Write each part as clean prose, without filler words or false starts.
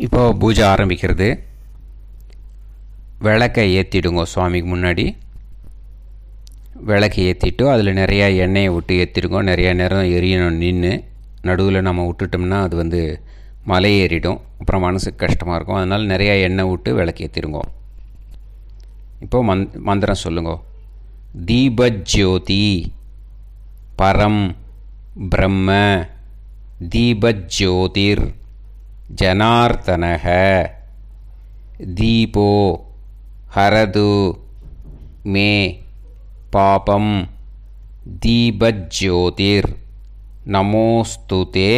இப்போது பூஜை ஆரம்பிக்கிறது. விளக்கை ஏற்றிடுங்க. சுவாமிக்கு முன்னாடி விளக்கை ஏற்றிட்டு அதில் நிறையா எண்ணெயை விட்டு ஏற்றிடுங்க. நிறையா நேரம் எரியணும். நின்று நடுவில் நம்ம விட்டுட்டோம்னா அது மலை ஏறிடும். அப்புறம் மனசுக்கு கஷ்டமாக இருக்கும். அதனால் நிறையா எண்ணெய் விட்டு விளக்கு ஏற்றிடுங்க. இப்போது மந்திரம் சொல்லுங்க. தீபஜ்யோதி பரம் பிரம்ம தீபஜ்யோதிர் ஜனார்த்தனக தீபோ ஹரது மே பாபம் தீபஜ்யோதிர் நமோஸ்துதே.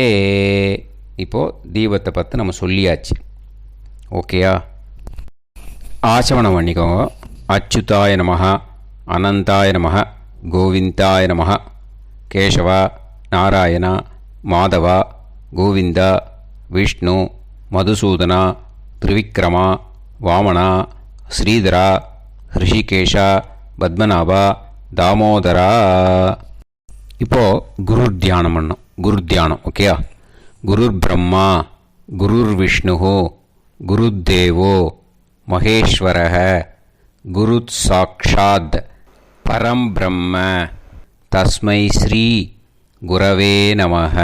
இப்போது தீபத்தை பற்றி நம்ம சொல்லியாச்சு. ஓகேயா? ஆச்சமனம் பண்ணிக்கோங்க. அச்சுதாய நமஹ, அனந்தாய நமஹ, கோவிந்தாய நமஹ, கேசவா, நாராயணா, மாதவா, கோவிந்தா, விஷ்ணு, மதுசூதனா, திரிவிக்ரமா, வாமனா, ஸ்ரீதரா, ரிஷிகேஷா, பத்மநாபா, தாமோதரா. இப்போது குருர் தியானம் பண்ணோம். குரு தியானம். ஓகேயா? குருர் பிரம்மா குருர் விஷ்ணு குருதேவோ மகேஸ்வரः குருத் சாக்ஷாத் பரம் பிரம்ம தஸ்மை ஸ்ரீ குரவே நமஹ.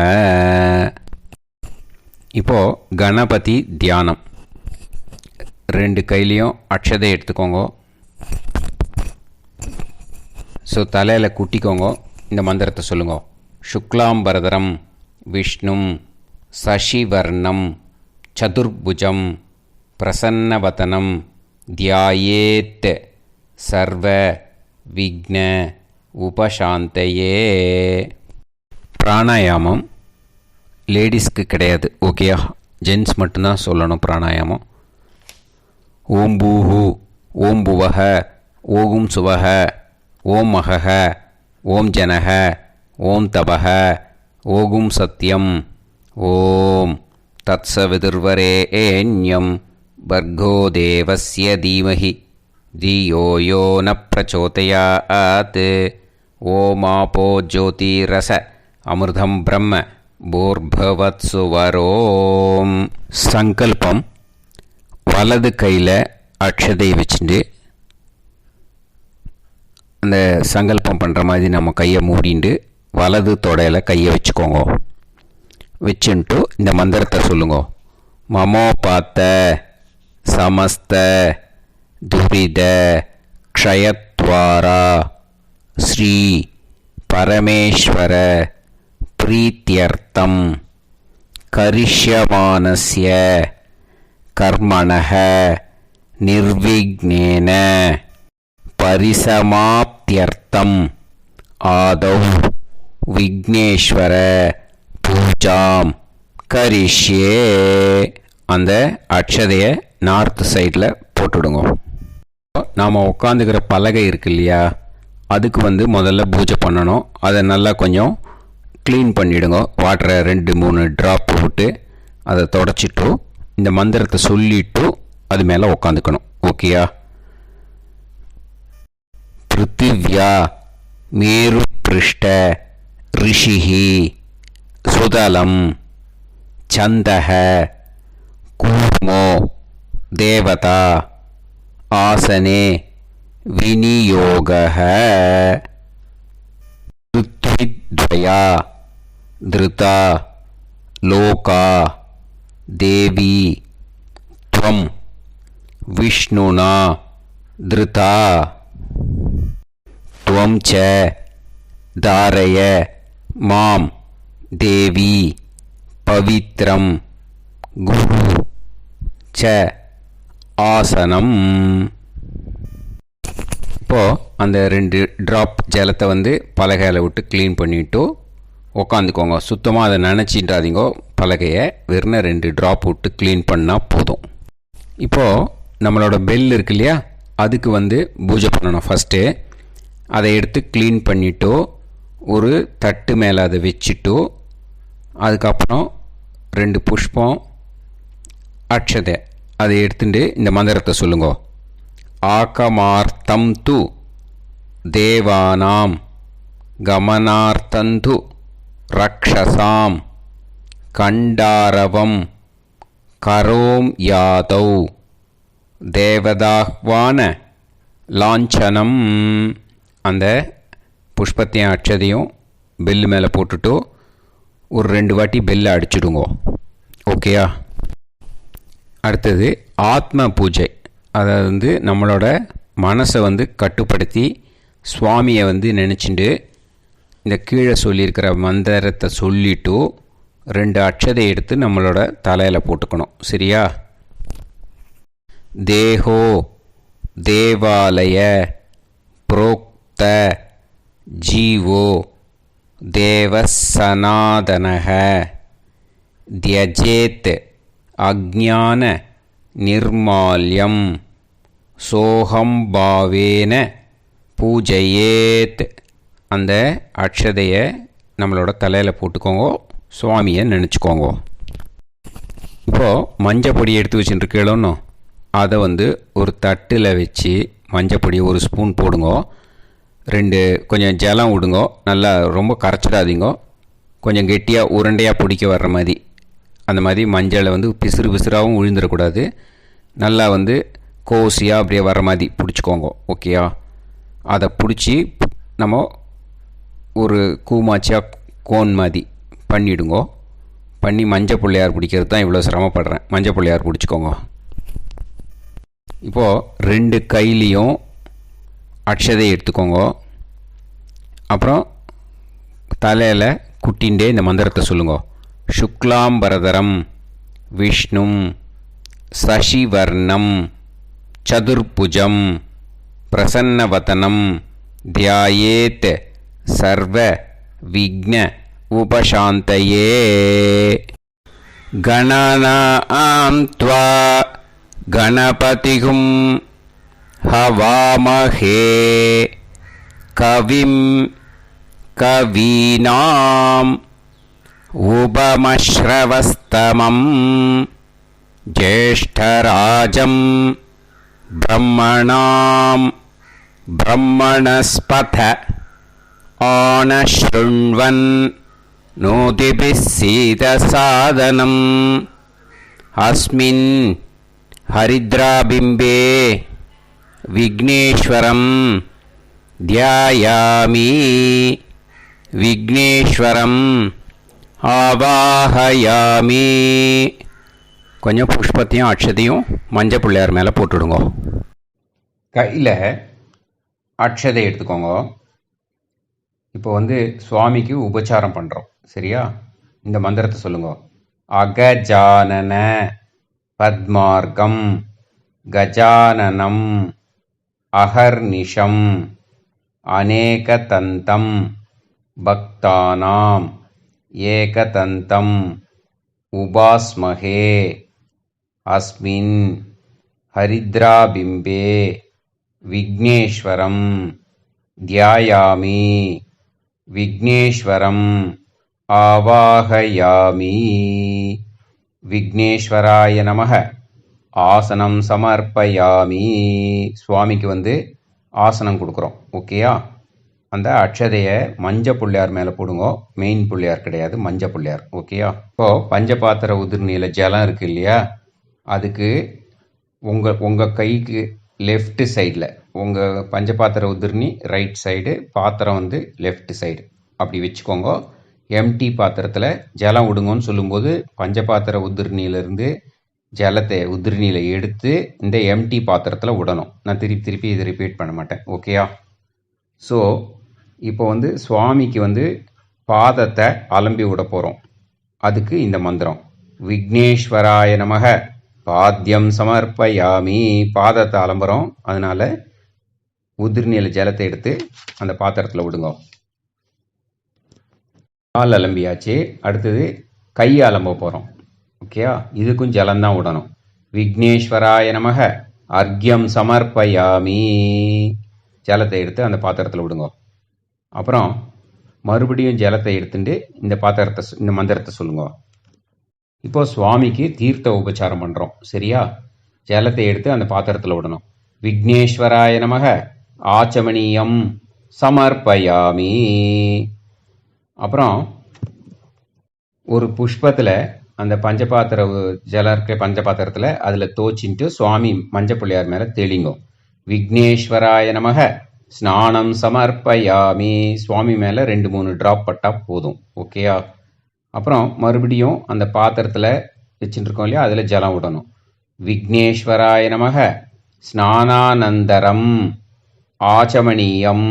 இப்போது கணபதி தியானம். 2 கையிலையும் அக்ஷதை எடுத்துக்கோங்க. ஸோ தலையில் குட்டிக்கோங்க. இந்த மந்திரத்தை சொல்லுங்க. சுக்லாம்பரதரம் விஷ்ணும் சசிவர்ணம் சதுர்புஜம் பிரசன்னவதனம் தியாயேத் சர்வ விக்ன உபசாந்தையே. பிராணாயாமம் லேடிஸ்க்கு கிடையாது. ஓகேயா? ஜென்ஸ் மட்டும்தான் சொல்லணும் பிராணாயாமம். ஓம் பூஹு ஓம் புவஹ ஓகும் சுவஹ ஓம் மகஹ ஓம் ஜனஹ ஓம் தபஹ ஓகும் சத்யம் ஓம் தத்சவிதுர்வரேண்யம் பர்கோ தேவஸ்ய தீமஹி தியோ யோ ந பிரச்சோதயாத் ஓமாபோ ஜோதிரச அமிர்தம் பிரம்ம பூர்பவத்சுவரோம். சங்கல்பம். வலது கையில் அக்ஷதை வச்சுட்டு அந்த சங்கல்பம் பண்ணுற மாதிரி நம்ம கையை மூடிண்டு வலது தொடையில் கையை வச்சுக்கோங்க. வச்சுன்ட்டு இந்த மந்திரத்தை சொல்லுங்க. மமோபாத்த சமஸ்த துரித க்ஷயத்வாரா ஸ்ரீ பரமேஸ்வர பிரீத்யர்த்தம் கரிஷ்யமானஸ்ய கர்மணः நிர்விக்னேன பரிசமாப்த்யர்த்தம் ஆதௌ விக்னேஸ்வர பூஜாம் கரிஷ்யே. அந்த அக்ஷதையை நார்த் சைடில் போட்டுடுங்க. நாம் உட்காந்துக்கிற பலகை இருக்கு இல்லையா, அதுக்கு முதல்ல பூஜை பண்ணணும். அதை நல்லா கொஞ்சம் க்ளீன் பண்ணிவிடுங்க. வாட்டரை 2-3 ட்ராப் விட்டு அதை தொடச்சிட்டு இந்த மந்திரத்தை சொல்லிவிட்டு அது மேலே உக்காந்துக்கணும். ஓகேயா? பிருத்திவ்யா மேரு பிருஷ்ட ரிஷிஹி சுதலம் சந்தஹ கூர்மோ தேவதா ஆசனே விநியோகः ருத்வித்வயா திருதா லோகா தேவி த்வம் விஷ்ணுனா திருதா த்வம் ச தாரய மாம் தேவி பவித்ரம் குரு ச ஆசனம். இப்போது அந்த 2 ட்ராப் ஜலத்தை பலகையில் விட்டு க்ளீன் பண்ணிவிட்டு உக்காந்துக்கோங்க. சுத்தமாக அதை நினச்சிட்டாதீங்க பலகையை. வெறும் 2 ட்ராப் விட்டு க்ளீன் பண்ணால் போதும். இப்போது நம்மளோட பெல் இருக்கு இல்லையா, அதுக்கு பூஜை பண்ணணும். ஃபஸ்ட்டு அதை எடுத்து க்ளீன் பண்ணிவிட்டு ஒரு தட்டு மேலே அதை வச்சுட்டு அதுக்கப்புறம் 2 புஷ்பம் அக்ஷதை அதை எடுத்துட்டு இந்த மந்திரத்தை சொல்லுங்க. ஆகமார்த்தம் து தேவானாம் கமனார்த்தந்து ரக்ஷசாம் கண்டாரவம் கரோம் யாதௌ தேவதாஹ்வான லாஞ்சனம். அந்த புஷ்பத்தையும் அட்சதையும் பெல்லு மேலே போட்டுட்டு ஒரு 2 வாட்டி பெல்லை அடிச்சுடுங்கோ. ஓகேயா? அடுத்தது ஆத்ம பூஜை. அதாவது நம்மளோட மனசை கட்டுப்படுத்தி சுவாமியை நினச்சிட்டு இந்த கீழே சொல்லியிருக்கிற மந்திரத்தை சொல்லிவிட்டு 2 அட்சதை எடுத்து நம்மளோட தலையில் போட்டுக்கணும். சரியா? தேஹோ தேவாலய புரோக்த ஜீவோ தேவசனாதனக தியஜேத் அஜ்ஞான நிர்மால்யம் சோஹம்பாவேன பூஜையேத். அந்த அக்ஷதையை நம்மளோட தலையில் போட்டுக்கோங்க, சுவாமியை நினச்சிக்கோங்க. இப்போது மஞ்சள் பொடி எடுத்து வச்சுட்டுருக்கேளோன்னு அதை ஒரு தட்டில் வச்சு மஞ்சள் பொடி 1 ஸ்பூன் போடுங்க. 2 கொஞ்சம் ஜலம் விடுங்க. நல்லா ரொம்ப கரைச்சிடாதீங்க. கொஞ்சம் கெட்டியாக உருண்டையாக பிடிக்க வர்ற மாதிரி அந்த மாதிரி மஞ்சளை பிசுறு பிசுறாகவும் விழுந்துடக்கூடாது. நல்லா கோசியாக அப்படியே வர மாதிரி பிடிச்சிக்கோங்க. ஓகேயா? அதை பிடிச்சி நம்ம ஒரு கூமாச்சியாக கோன் மாதிரி பண்ணிவிடுங்கோ. பண்ணி மஞ்சள் பிள்ளையார் பிடிக்கிறது தான் இவ்வளோ சிரமப்படுறேன். மஞ்சள் பிள்ளையார் பிடிச்சிக்கோங்க. இப்போது 2 கையிலையும் அக்ஷதை எடுத்துக்கோங்க. அப்புறம் தலையில் குட்டின்ண்டே இந்த மந்திரத்தை சொல்லுங்க. சுக்லாம்பரதரம் விஷ்ணும் சசிவர்ணம் சதுர்புஜம் பிரசன்னவதனம் தியாயேத் சர்வ விக்ன உபசாந்தயே. கணநாம் த்வா கணபதிகும் ஹவாமஹே கவிம் கவீனாம் உபமஸ்ரவஸ்தமம் ஜேஷ்டராஜம் பிரம்மணாம் பிரம்மணஸ்பத ஆனஸ்ருண்வன் நோதிபிஸ் சீதசாதனம் அஸ்மின் ஹரித்ராபிம்பே விக்னேஸ்வரம் தியாயாமி விக்னேஸ்வரம் ஆவாஹயாமி. கொஞ்சம் புஷ்பத்தையும் அக்ஷதையும் மஞ்சள் பிள்ளையார் மேலே போட்டுடுங்க. கையில் அக்ஷதை எடுத்துக்கோங்க. இப்போ சுவாமிக்கு உபச்சாரம் பண்ணுறோம். சரியா? இந்த மந்திரத்தை சொல்லுங்க. அகஜானன பத்மார்க்கம் கஜானனம் அஹர்நிஷம் அநேகதந்தம் பக்தானாம் ஏகதந்தம் உபாஸ்மஹே அஸ்மின் ஹரித்ராபிம்பே விக்னேஸ்வரம் தியாயாமி விக்னேஸ்வரம் ஆவாஹயாமி. விக்னேஸ்வராய நமக. ஆசனம் சமர்ப்பயாமி. சுவாமிக்கு ஆசனம் கொடுக்குறோம். ஓகேயா? அந்த அக்ஷதையை மஞ்சள் பிள்ளையார் மேலே போடுங்க. மெயின் பிள்ளையார் கிடையாது, மஞ்சள் பிள்ளையார். ஓகேயா? இப்போது பஞ்சபாத்திர உதிர்நீல ஜலம் இருக்குது இல்லையா, அதுக்கு உங்கள் கைக்கு லெஃப்ட் சைடில், உங்கள் பஞ்சபாத்திர உதிர்நீ ரைட் சைடு, பாத்திரம் லெஃப்ட் சைடு அப்படி வச்சுக்கோங்க. எம்டி பாத்திரத்தில் ஜலம் விடுங்கன்னு சொல்லும்போது பஞ்சபாத்திர உதிர்நீலேருந்து ஜலத்தை உதிர்நீலை எடுத்து இந்த எம்டி பாத்திரத்தில் விடணும். நான் திருப்பி இதை ரிப்பீட் பண்ண மாட்டேன். ஓகேயா? ஸோ இப்போ சுவாமிக்கு பாதத்தை அலம்பி விட போகிறோம். அதுக்கு இந்த மந்திரம் விக்னேஸ்வராய நமக பாத்தியம் சமர்ப்பயாமி. பாதத்தை அலம்புறோம், அதனால் உதிர்நீல ஜலத்தை எடுத்து அந்த பாத்திரத்தில் விடுங்க. கால் அலம்பியாச்சு. அடுத்தது கையை அலம்ப போகிறோம். ஓகேயா? இதுக்கும் ஜலம்தான் விடணும். விக்னேஸ்வராய நமக அர்க்யம் சமர்ப்பயாமி. ஜலத்தை எடுத்து அந்த பாத்திரத்தில் விடுங்க. அப்புறம் மறுபடியும் ஜலத்தை எடுத்துட்டு இந்த மந்திரத்தை சொல்லுங்க. இப்போ சுவாமிக்கு தீர்த்த உபச்சாரம் பண்ணுறோம். சரியா? ஜலத்தை எடுத்து அந்த பாத்திரத்தில் விடணும். விக்னேஸ்வராய நமக ஆச்சமணியம் சமர்ப்பயாமி. அப்புறம் ஒரு புஷ்பத்தில் அந்த பஞ்சபாத்திர ஜலம் இருக்க பஞ்சபாத்திரத்தில் அதில் தோச்சின்ட்டு சுவாமி மஞ்சப்பிள்ளையார் மேலே தெளிங்கோ. விக்னேஸ்வராய நமக ஸ்நானம் சமர்ப்பயாமி. சுவாமி மேலே 2-3 டிராப் பட்டால் போதும். ஓகேயா? அப்புறம் மறுபடியும் அந்த பாத்திரத்தில் வச்சுட்டு இருக்கோம் இல்லையா, அதில் ஜலம் விடணும். விக்னேஸ்வராய நமக ஸ்நானானந்தரம் ஆச்சமணியம்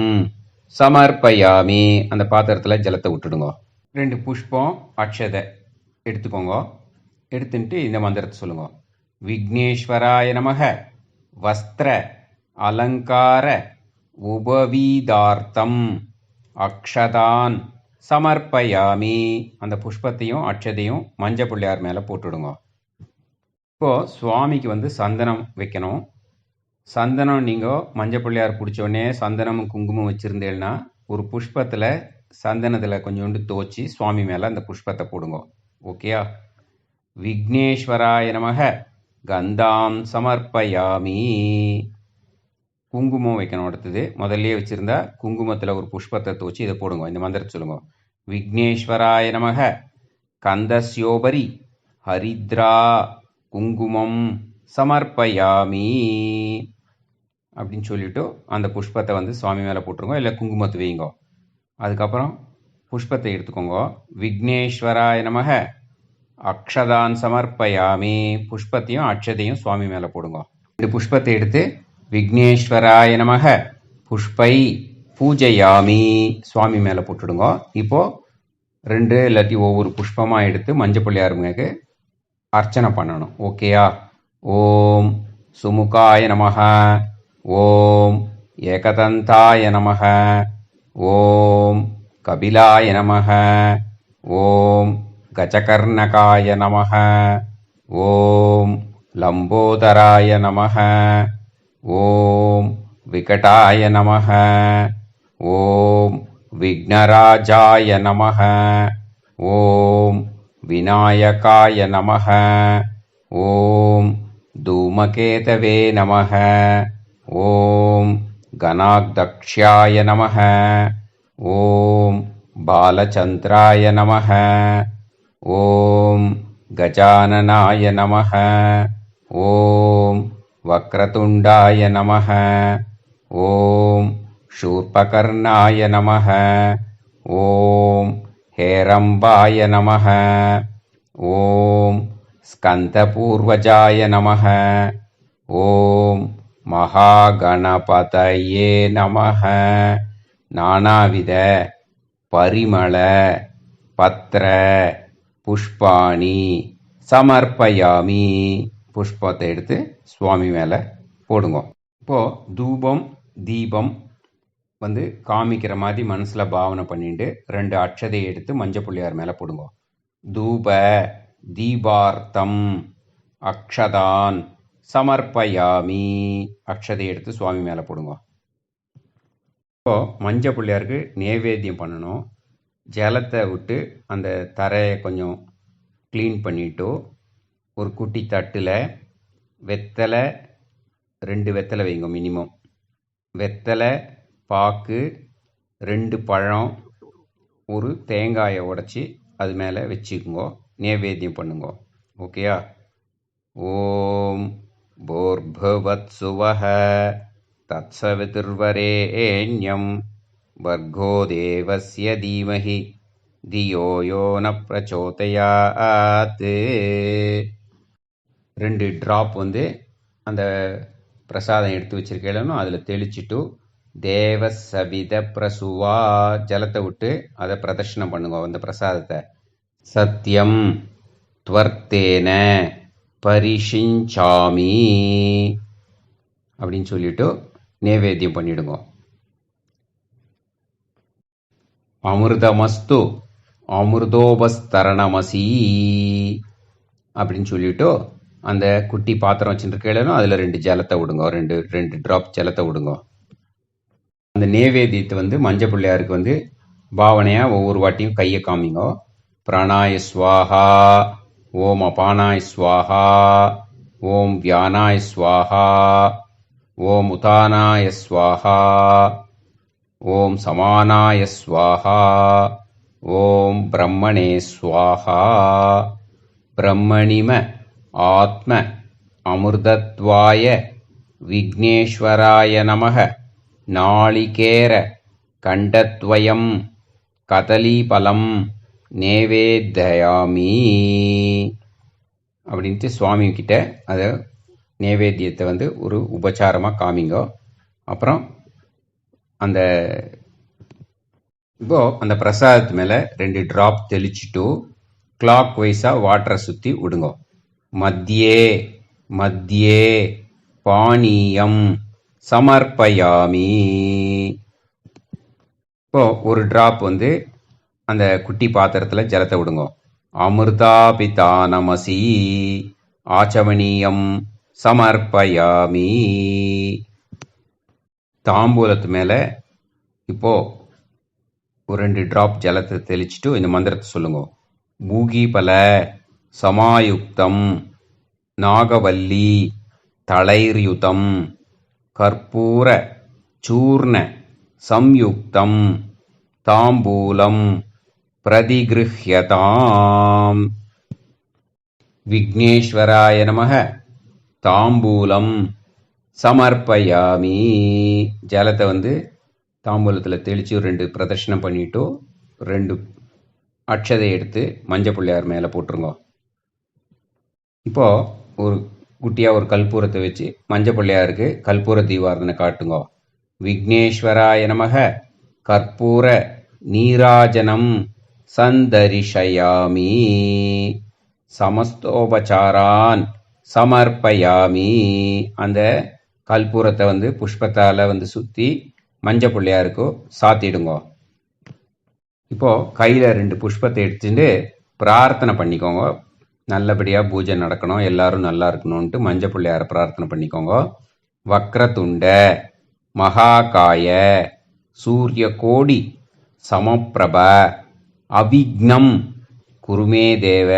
சமர்ப்பயாமி. அந்த பாத்திரத்தில் ஜலத்தை விட்டுடுங்க. 2 புஷ்பம் அக்ஷதை எடுத்துக்கோங்க. எடுத்துட்டு இந்த மந்திரத்தை சொல்லுங்க. விக்னேஸ்வராய நமக வஸ்திர அலங்கார உபவீதார்த்தம் அக்ஷதான் சமர்ப்பயாமி. அந்த புஷ்பத்தையும் அக்ஷதையும் மஞ்சள் பிள்ளையார் மேலே போட்டுடுங்க. இப்போது சுவாமிக்கு சந்தனம் வைக்கணும். சந்தனம் நீங்கள் மஞ்சள் பிள்ளையார் பிடிச்சோடனே சந்தனமும் குங்குமம் வச்சுருந்தேன்னா ஒரு புஷ்பத்தில் சந்தனத்தில் கொஞ்சோண்டு தோச்சி சுவாமி மேலே அந்த புஷ்பத்தை போடுங்க. ஓகேயா? விக்னேஸ்வராய நமக கந்தாம் சமர்ப்பயாமி. குங்குமம் வைக்கணும். அடுத்தது முதல்ல வச்சுருந்தா குங்குமத்தில் ஒரு புஷ்பத்தை தோச்சி இதை போடுங்க. இந்த மந்திரத்தை சொல்லுங்க. விக்னேஸ்வராய நமக கந்தஸ்யோபரி ஹரித்ரா குங்குமம் சமர்ப்பயாமி அப்படின்னு சொல்லிவிட்டு அந்த புஷ்பத்தை சுவாமி மேலே போட்டுருங்க. இல்லை குங்குமத்தை வைங்க. அதுக்கப்புறம் புஷ்பத்தை எடுத்துக்கோங்க. விக்னேஸ்வராய நமக அக்ஷதான் சமர்ப்பயாமி. புஷ்பத்தையும் அக்ஷதையும் சுவாமி மேலே போடுங்க. இந்த புஷ்பத்தை எடுத்து விக்னேஸ்வராய நமக புஷ்பை பூஜையாமி சுவாமி மேலே போட்டுடுங்க. இப்போது 2 இல்லாட்டி ஒவ்வொரு புஷ்பமாக எடுத்து மஞ்சள் பிள்ளையாருங்க அர்ச்சனை பண்ணணும். ஓகேயா? ஓம் சுமுகாய நமக ஓம் ஏகதந்தாய நமக ஓம் கபிலாய நமக ஓம் கஜகர்ணகாய நமக ஓம் லம்போதராய நமக ஓம் விகடாய நமக ஓம் விக்னராஜாய நமக ஓம் விநாயகாய நமக ஓம் தூமகேதவே நமக ஓம் கணாக்தக்ஷ்யாய நமக ஓம் பாலச்சந்திராய நமக ஓம் கஜானனாய நமக ஓம் வக்ரதுண்டாய நமக ஓம் शूर्पकर्णाय नमः ओम हेरंबाय नमः ओम स्कंदपूर्वजाय नमः ओम महागणपतये नमः नानाविध परिमल पत्र पुष्पाणि समर्पयामि புஷ்பத்தை எடுத்து சுவாமி மேலே போடுங்க. இப்போது தூபம் தீபம் காமிக்கிற மாதிரி மனசில் பாவனை பண்ணிட்டு 2 அட்சதையை எடுத்து மஞ்சள் பிள்ளையார் மேலே போடுங்க. தூப தீபார்த்தம் அக்ஷதான் சமர்ப்பயாமி. அக்ஷதையை எடுத்து சுவாமி மேலே போடுங்க. இப்போது மஞ்சள் பிள்ளையாருக்கு நைவேத்தியம் பண்ணணும். ஜலத்தை விட்டு அந்த தரையை கொஞ்சம் க்ளீன் பண்ணிவிட்டு ஒரு குட்டி தட்டில் வெத்தலை 2 வெத்தலை வைங்க. மினிமம் வெத்தலை பாக்கு 2 பழம் ஒரு தேங்காயை உடைச்சி அது மேலே வச்சுக்குங்கோ. நைவேத்தியம் பண்ணுங்க. ஓகேயா? ஓம் போர்பவத் சுவஹ தத்சவிதுர்வரேண்யம் வர்கோ தேவஸ்ய தீமஹி தியோ யோ ந பிரச்சோதயாத். 2 ட்ராப் அந்த பிரசாதம் எடுத்து வச்சிருக்கேன்னு அதில் தெளிச்சிட்டு தேவ சவித பிரசுவா ஜலத்தை விட்டு அதை பிரதர்ஷனம் பண்ணுங்க. அந்த பிரசாதத்தை சத்தியம் துவர்த்தேன பரிஷிஞ்சாமி அப்படின்னு சொல்லிட்டு நைவேத்தியம் பண்ணிடுங்க. அமிர்தமஸ்து அமிர்தோபஸ்தரணமசி அப்படின்னு சொல்லிட்டு அந்த குட்டி பாத்திரம் வச்சுருக்கேன்னு அதில் 2 ஜலத்தை விடுங்க. 2 ட்ராப் ஜலத்தை விடுங்க. அந்த நைவேத்தியத்தை மஞ்சள் பிள்ளையாருக்கு பாவனையாக ஒவ்வொரு வாட்டியும் கையை காமிங்க. பிராணாய ஸ்வாஹா ஓம் அபானாய ஸ்வாஹா ஓம் வியானாய ஸ்வாஹா ஓம் உதானாய ஸ்வாஹா ஓம் சமானாய ஸ்வாஹா ஓம் பிரம்மணே ஸ்வாஹா பிரம்மணிம ஆத்ம அமிர்தத்வாய விக்னேஸ்வராய நமக நாளிகேர கண்டத்வயம் கதலீபலம் நேவேத்யாமி அப்படின்ட்டு சுவாமி கிட்ட அதை நேவேத்தியத்தை ஒரு உபச்சாரமாக காமிங்கோ. அப்புறம் அந்த பிரசாதத்து மேலே 2 ட்ராப் தெளிச்சுட்டு கிளாக் வைஸாக வாட்டரை சுற்றி விடுங்கோ. மத்தியே மத்தியே பானீயம் சமர்ப்பயாமி. ஒரு ட்ராப் அந்த குட்டி பாத்திரத்தில் ஜலத்தை விடுங்கோ. அமிர்தாபிதா நமசி ஆச்சமணியம் சமர்ப்பயாமி. தாம்பூலத்து மேலே ஒரு 2 ட்ராப் ஜலத்தை தெளிச்சுட்டு இந்த மந்திரத்தை சொல்லுங்க. பூகிபல சமாயுக்தம் நாகவல்லி தளைர்யுதம் கற்பூர சூர்ண சம்யுக்தம் தாம்பூலம் பிரதிகிருஹ்யதாம். விக்னேஸ்வராய நமக தாம்பூலம் சமர்ப்பயாமி. ஜலத்தை தாம்பூலத்தில் தெளித்து 2 பிரதட்சணம் பண்ணிவிட்டு 2 அட்சதை எடுத்து மஞ்சள் பிள்ளையார் மேலே போட்டுருங்க. இப்போது ஒரு குட்டியாக ஒரு கற்பூரத்தை வச்சு மஞ்சள் பிள்ளையாருக்கு கற்பூர தீபாரதனை காட்டுங்க. விக்னேஸ்வராய நமக கற்பூர நீராஜனம் சந்தரிஷயாமி சமஸ்தோபச்சாரான் சமர்ப்பயாமி. அந்த கற்பூரத்தை புஷ்பத்தால் சுற்றி மஞ்சள் பிள்ளையாருக்கு சாத்திடுங்க. இப்போது கையில் 2 புஷ்பத்தை எடுத்துட்டு பிரார்த்தனை பண்ணிக்கோங்க. நல்லபடியாக பூஜை நடக்கணும், எல்லாரும் நல்லா இருக்கணும்ன்ட்டு மஞ்சள் பிள்ளையாரை பிரார்த்தனை பண்ணிக்கோங்க. வக்ரதுண்ட மகாகாய சூரிய கோடி சமப்பிரப அவிக்னம் குருமே தேவ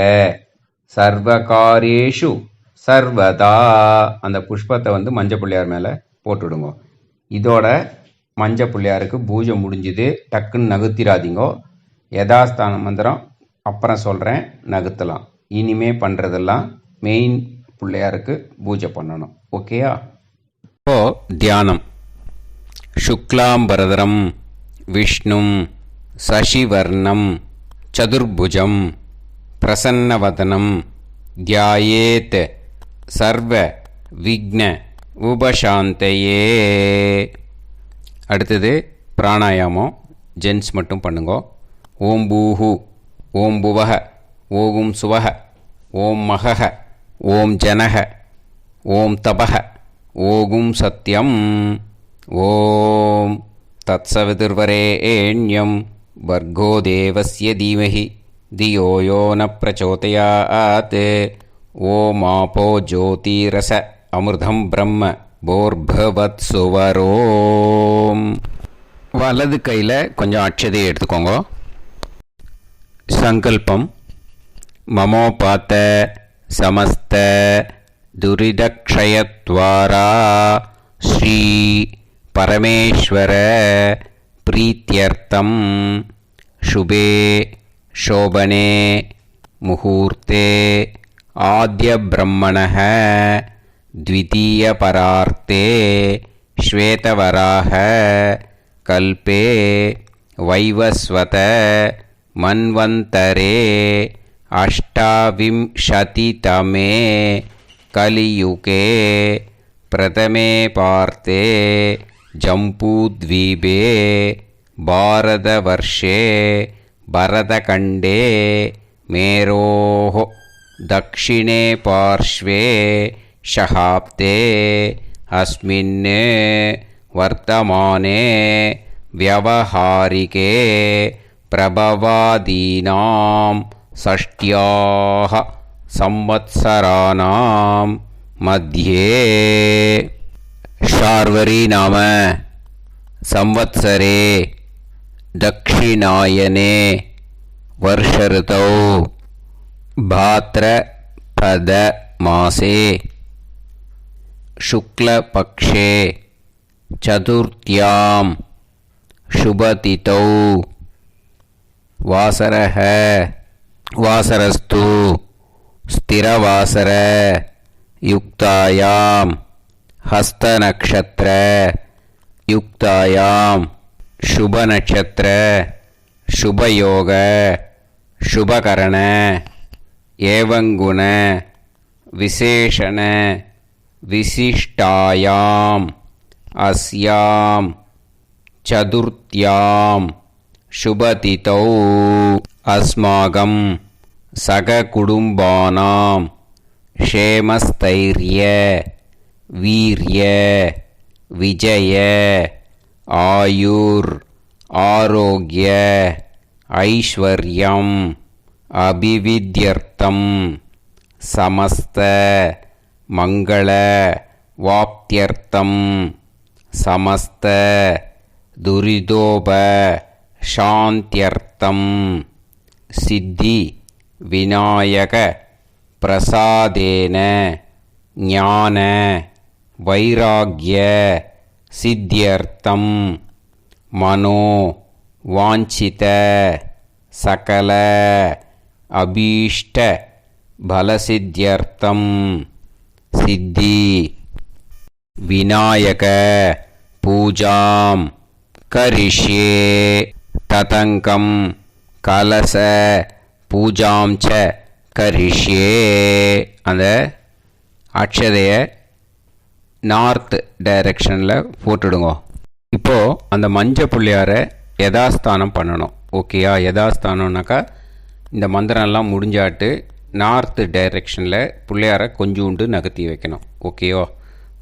சர்வகாரேஷு சர்வதா. அந்த புஷ்பத்தை மஞ்சள் பிள்ளையார் மேலே போட்டுவிடுங்க. இதோட மஞ்சள் பிள்ளையாருக்கு பூஜை முடிஞ்சுது. டக்குன்னு நகுத்திராதீங்கோ. யதாஸ்தான மந்திரம் அப்புறம் சொல்கிறேன், நகுத்தலாம். இனிமே பண்ணுறதெல்லாம் மெயின் பிள்ளையாருக்கு பூஜை பண்ணணும். ஓகேயா? தியானம். சுக்லாம்பரதரம் விஷ்ணும் சசிவர்ணம் சதுர்புஜம் பிரசன்னவதனம் தியாயேத் சர்வ விக்ன உபசாந்தையே. அடுத்தது பிராணாயாமம். ஜென்ஸ் மட்டும் பண்ணுங்க. ஓம் பூஹு ஓம் புவஹ ஓம் சுவஹ ஓம் மகஹ ஓம் ஜனஹ ஓம் தபஹ ஓகும் சத்யம். ஓம் தத்சவிதுர்வரேண்யம் வர்கோ தேவஸ்ய தீமஹி தியோ யோ ந பிரச்சோதயாத். ஓம் ஆபோ ஜோதிரச அமிர்தம் பிரம்ம போர்பவத் சுவரோம். வலது கையில் கொஞ்சம் அட்சதையை எடுத்துக்கோங்க. சங்கல்பம். மமோபாத்த சமஸ்த துரிதக்ஷயத்வாரா ஸ்ரீ பரமேஸ்வர பிரீத்யர்த்தம் சுபே சோபனே முகூர்த்தே ஆத்ய பிரம்மணः द्वितीयपरार्ते श्वेतवराह कल्पे वैवस्वत मन्वन्तरे अष्टाविंशतितमे कलियुगे प्रथमे पार्ते जम्बूद्वीपे भारतवर्षे भरतखण्डे मेरोः दक्षिणे पार्श्वे शहाब्दे अस्मिन् वर्तमाने व्यवहारिके प्रभवादीनां षष्ट्याः संवत्सराणां मध्ये शार्वरी नाम संवत्सरे दक्षिणायने वर्षऋतौ भाद्रपद मासे शुक्लपक्षे चतुर्थ्यां शुभतिथौ वासरस्तु ஸ்திரவாசர யுக்தாயாம் ஹஸ்தநக்ஷத்ர யுக்தாயாம் शुभनक्षत्र शुभयोग शुभकरण एवंगुण विशेषण विशिष्टायाम अस्याम चतुर्थ्याम शुभतिथौ अस्माकं सककुटुम्बानां क्षेमस्थैर्य वीर्य विजय आयुर आरोग्य ऐश्वर्यम् अभिविद्यर्थं समस्त मंगल वाप्त्यर्थं समस्त दुरिदोप शान्त्यर्थं सिद्धि विनायक प्रसादेन ज्ञान वैराग्य सिद्ध्यर्थं मनो वांछित सकल अभीष्ट फलसिद्ध्यर्थं सिद्धि विनायक पूजां करिष्ये ततंकं कलश पूजां च करिष्ये அந்த அக்ஷதையை நார்த் டைரெக்ஷனில் போட்டுடுங்க. இப்போது அந்த மஞ்சள் பிள்ளையாரை யதாஸ்தானம் பண்ணணும். ஓகேயா? யதாஸ்தானம்னாக்கா இந்த மந்திரம்லாம் முடிஞ்சாட்டு நார்த் டைரெக்ஷனில் பிள்ளையாரை கொஞ்சோண்டு நகர்த்தி வைக்கணும். ஓகேயோ?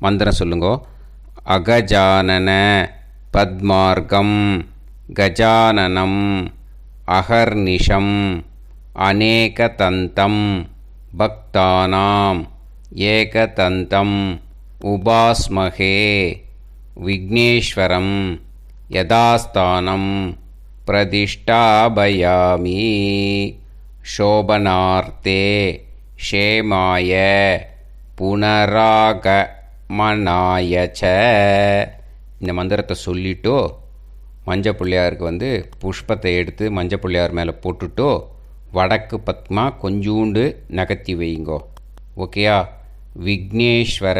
மந்திரம் சொல்லுங்க. அகஜானன பத்மார்க்கம் கஜானனம் அகர்நிஷம் அநேகதந்தம் பக்தானாம் ஏகதந்தம் உபாஸ்மஹே விக்னேஸ்வரம் யதாஸ்தானம் பிரதிஷ்டாபயாமி சோபனார்த்தே க்ஷேமாய புனராகமனாய ச. இந்த மந்திரத்தை சொல்லிட்டோ மஞ்சள் பிள்ளையாருக்கு புஷ்பத்தை எடுத்து மஞ்சள் பிள்ளையார் மேலே போட்டுட்டோ வடக்கு பத்மா கொஞ்சூண்டு நகர்த்தி வைங்கோ. ஓகேயா? விக்னேஸ்வர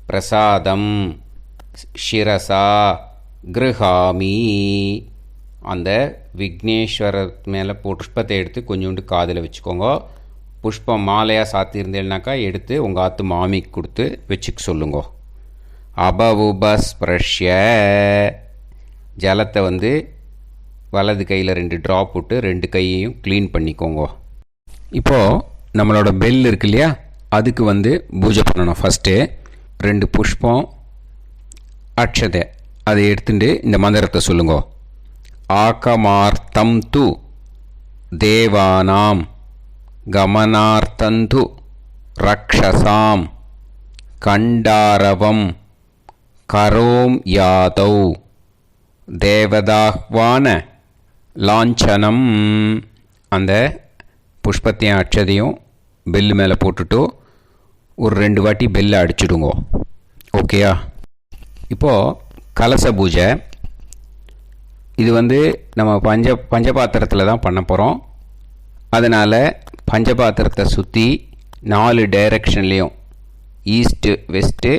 பிரசாதம் ஷிரசா கிருஹாமி. அந்த விக்னேஸ்வர மேலே புஷ்பத்தை எடுத்து கொஞ்சோண்டு காதில் வச்சுக்கோங்க. புஷ்பம் மாலையாக சாத்தியிருந்தேன்னாக்கா எடுத்து உங்கள் ஆத்து மாமிக்கு கொடுத்து வச்சுக்க சொல்லுங்க. அபவுபஸ்பிரஷ்ய ஜலத்தை வலது கையில் 2 ட்ராப் விட்டு 2 கையையும் க்ளீன் பண்ணிக்கோங்க. இப்போது நம்மளோட பெல் இருக்கு இல்லையா, அதுக்கு பூஜை பண்ணணும். ஃபஸ்ட்டு 2 புஷ்பம் அக்ஷதை அதை எடுத்துட்டு இந்த மந்திரத்தை சொல்லுங்க. ஆகமார்த்தம் து தேவானாம் கமனார்த்தந்து ரக்ஷசாம் கண்டாரவம் கரோம் யாதௌ தேவதாஹ்வான லாஞ்சனம். அந்த புஷ்பத்தையும் அட்சதையும் பெல்லு மேலே போட்டுட்டு ஒரு 2 வாட்டி பெல்லை அடிச்சுடுங்க. ஓகேயா? இப்போது கலச பூஜை இது நம்ம பஞ்சபாத்திரத்தில் தான் பண்ண போகிறோம். அதனால் பஞ்சபாத்திரத்தை சுற்றி 4 டைரெக்ஷன்லேயும் ஈஸ்ட்டு வெஸ்ட்டு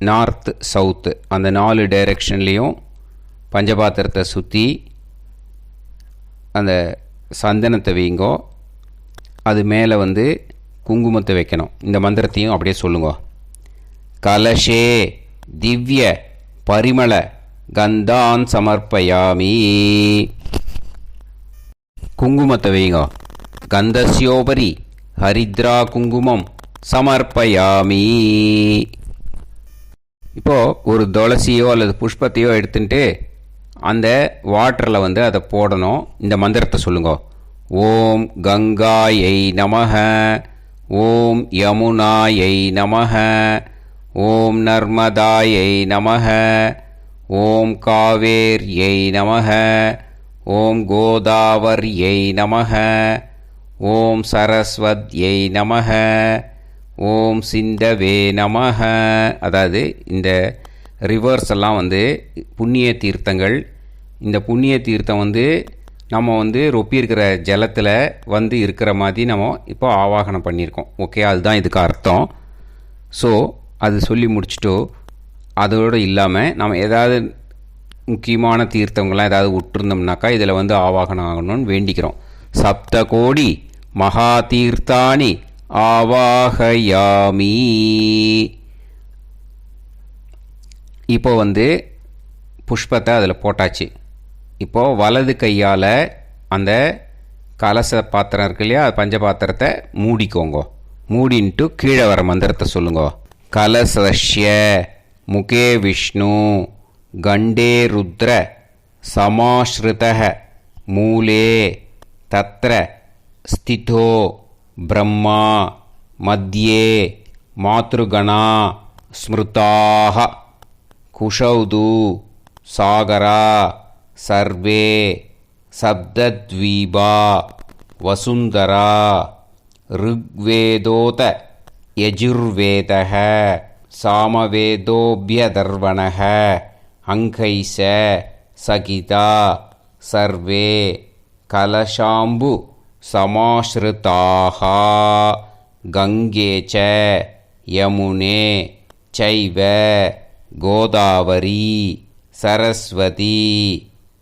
நார்த்து சவுத்து அந்த 4 டைரெக்ஷன்லேயும் பஞ்சபாத்திரத்தை சுற்றி அந்த சந்தனத்தை வைங்கோ. அது மேலே குங்குமத்தை வைக்கணும். இந்த மந்திரத்தையும் அப்படியே சொல்லுங்க. கலஷே திவ்ய பரிமள கந்தான் சமர்ப்பயாமி. குங்குமத்தை வைங்க. கந்தஸ்யோபரி ஹரித்ரா குங்குமம் சமர்ப்பயாமி. இப்போது ஒரு துளசியோ அல்லது புஷ்பத்தையோ எடுத்துட்டு அந்த வாட்டரில் அதை போடணும். இந்த மந்திரத்தை சொல்லுங்க. ஓம் கங்காயை நமஹ, ஓம் யமுனாயை நமஹ, ஓம் நர்மதாயை நமஹ, ஓம் காவேர்யை நமஹ, ஓம் கோதாவர்யை நமஹ, ஓம் சரஸ்வத்யை நமஹ, ஓம் சிந்தவே நமஹ. அதாவது இந்த ரிவர்ஸ் எல்லாம் புண்ணிய தீர்த்தங்கள். இந்த புண்ணிய தீர்த்தம் நம்ம ரொப்பி இருக்கிற ஜலத்தில் இருக்கிற மாதிரி நம்ம இப்போ ஆவாகனம் பண்ணியிருக்கோம். ஓகே, அதுதான் இதுக்கு அர்த்தம். ஸோ அது சொல்லி முடிச்சுட்டோ அதோடு இல்லாமல் நம்ம ஏதாவது முக்கியமான தீர்த்தங்கள்லாம் ஏதாவது விட்டுருந்தோம்னாக்கா இதில் ஆவாகனம் ஆகணும்னு வேண்டிக்கிறோம். சப்த கோடி மகா தீர்த்தானி ஆவாகயாமி. இப்போ புஷ்பத்தை அதில் போட்டாச்சு. இப்போது வலது கையால் அந்த கலச பாத்திரம் இருக்கு இல்லையா, பஞ்ச பாத்திரத்தை மூடிக்கோங்க. மூடின்ட்டு கீழே வர மந்திரத்தை சொல்லுங்க. கலசஸ்ய முகே விஷ்ணு கண்டே ருத்ர சமாஸ்ருதः மூலே தத்ர ஸ்திதோ பிரம்மா மத்யே மாத்ருகணா ஸ்மிருதாக குஷௌது சாகரா சர்வே சப்தத்வீபா வசுந்தரா ருக்வேதோத யஜுர்வேதः சாமவேதோப்யதர்வணः அங்கைச சகிதா சர்வே கலசாம்பு சமாஸ்ருதாக கங்கே ச யமுனே சைவ கோதாவரி சரஸ்வதி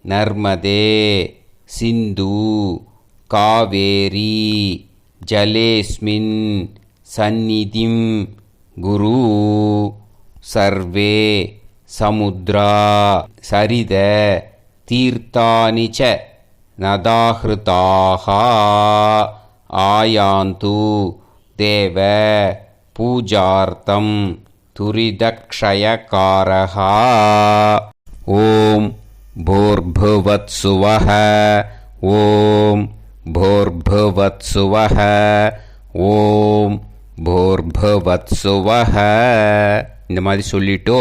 நர்மதே சிந்து காவேரி ஜலேஸ்மின் சந்நிதிம் குரு சர்வே சமுத்ரா சரித தீர்த்தானி ச நதாஹ்ருதாக ஆயாந்து தேவ பூஜார்த்தம் துரிதக்ஷயகாரः. ஓம் பூர்புவத்சுவः ஓம் பூர்புவத்சுவः ஓம் பூர்புவத்சுவः. இந்த மாதிரி சொல்லிட்டோ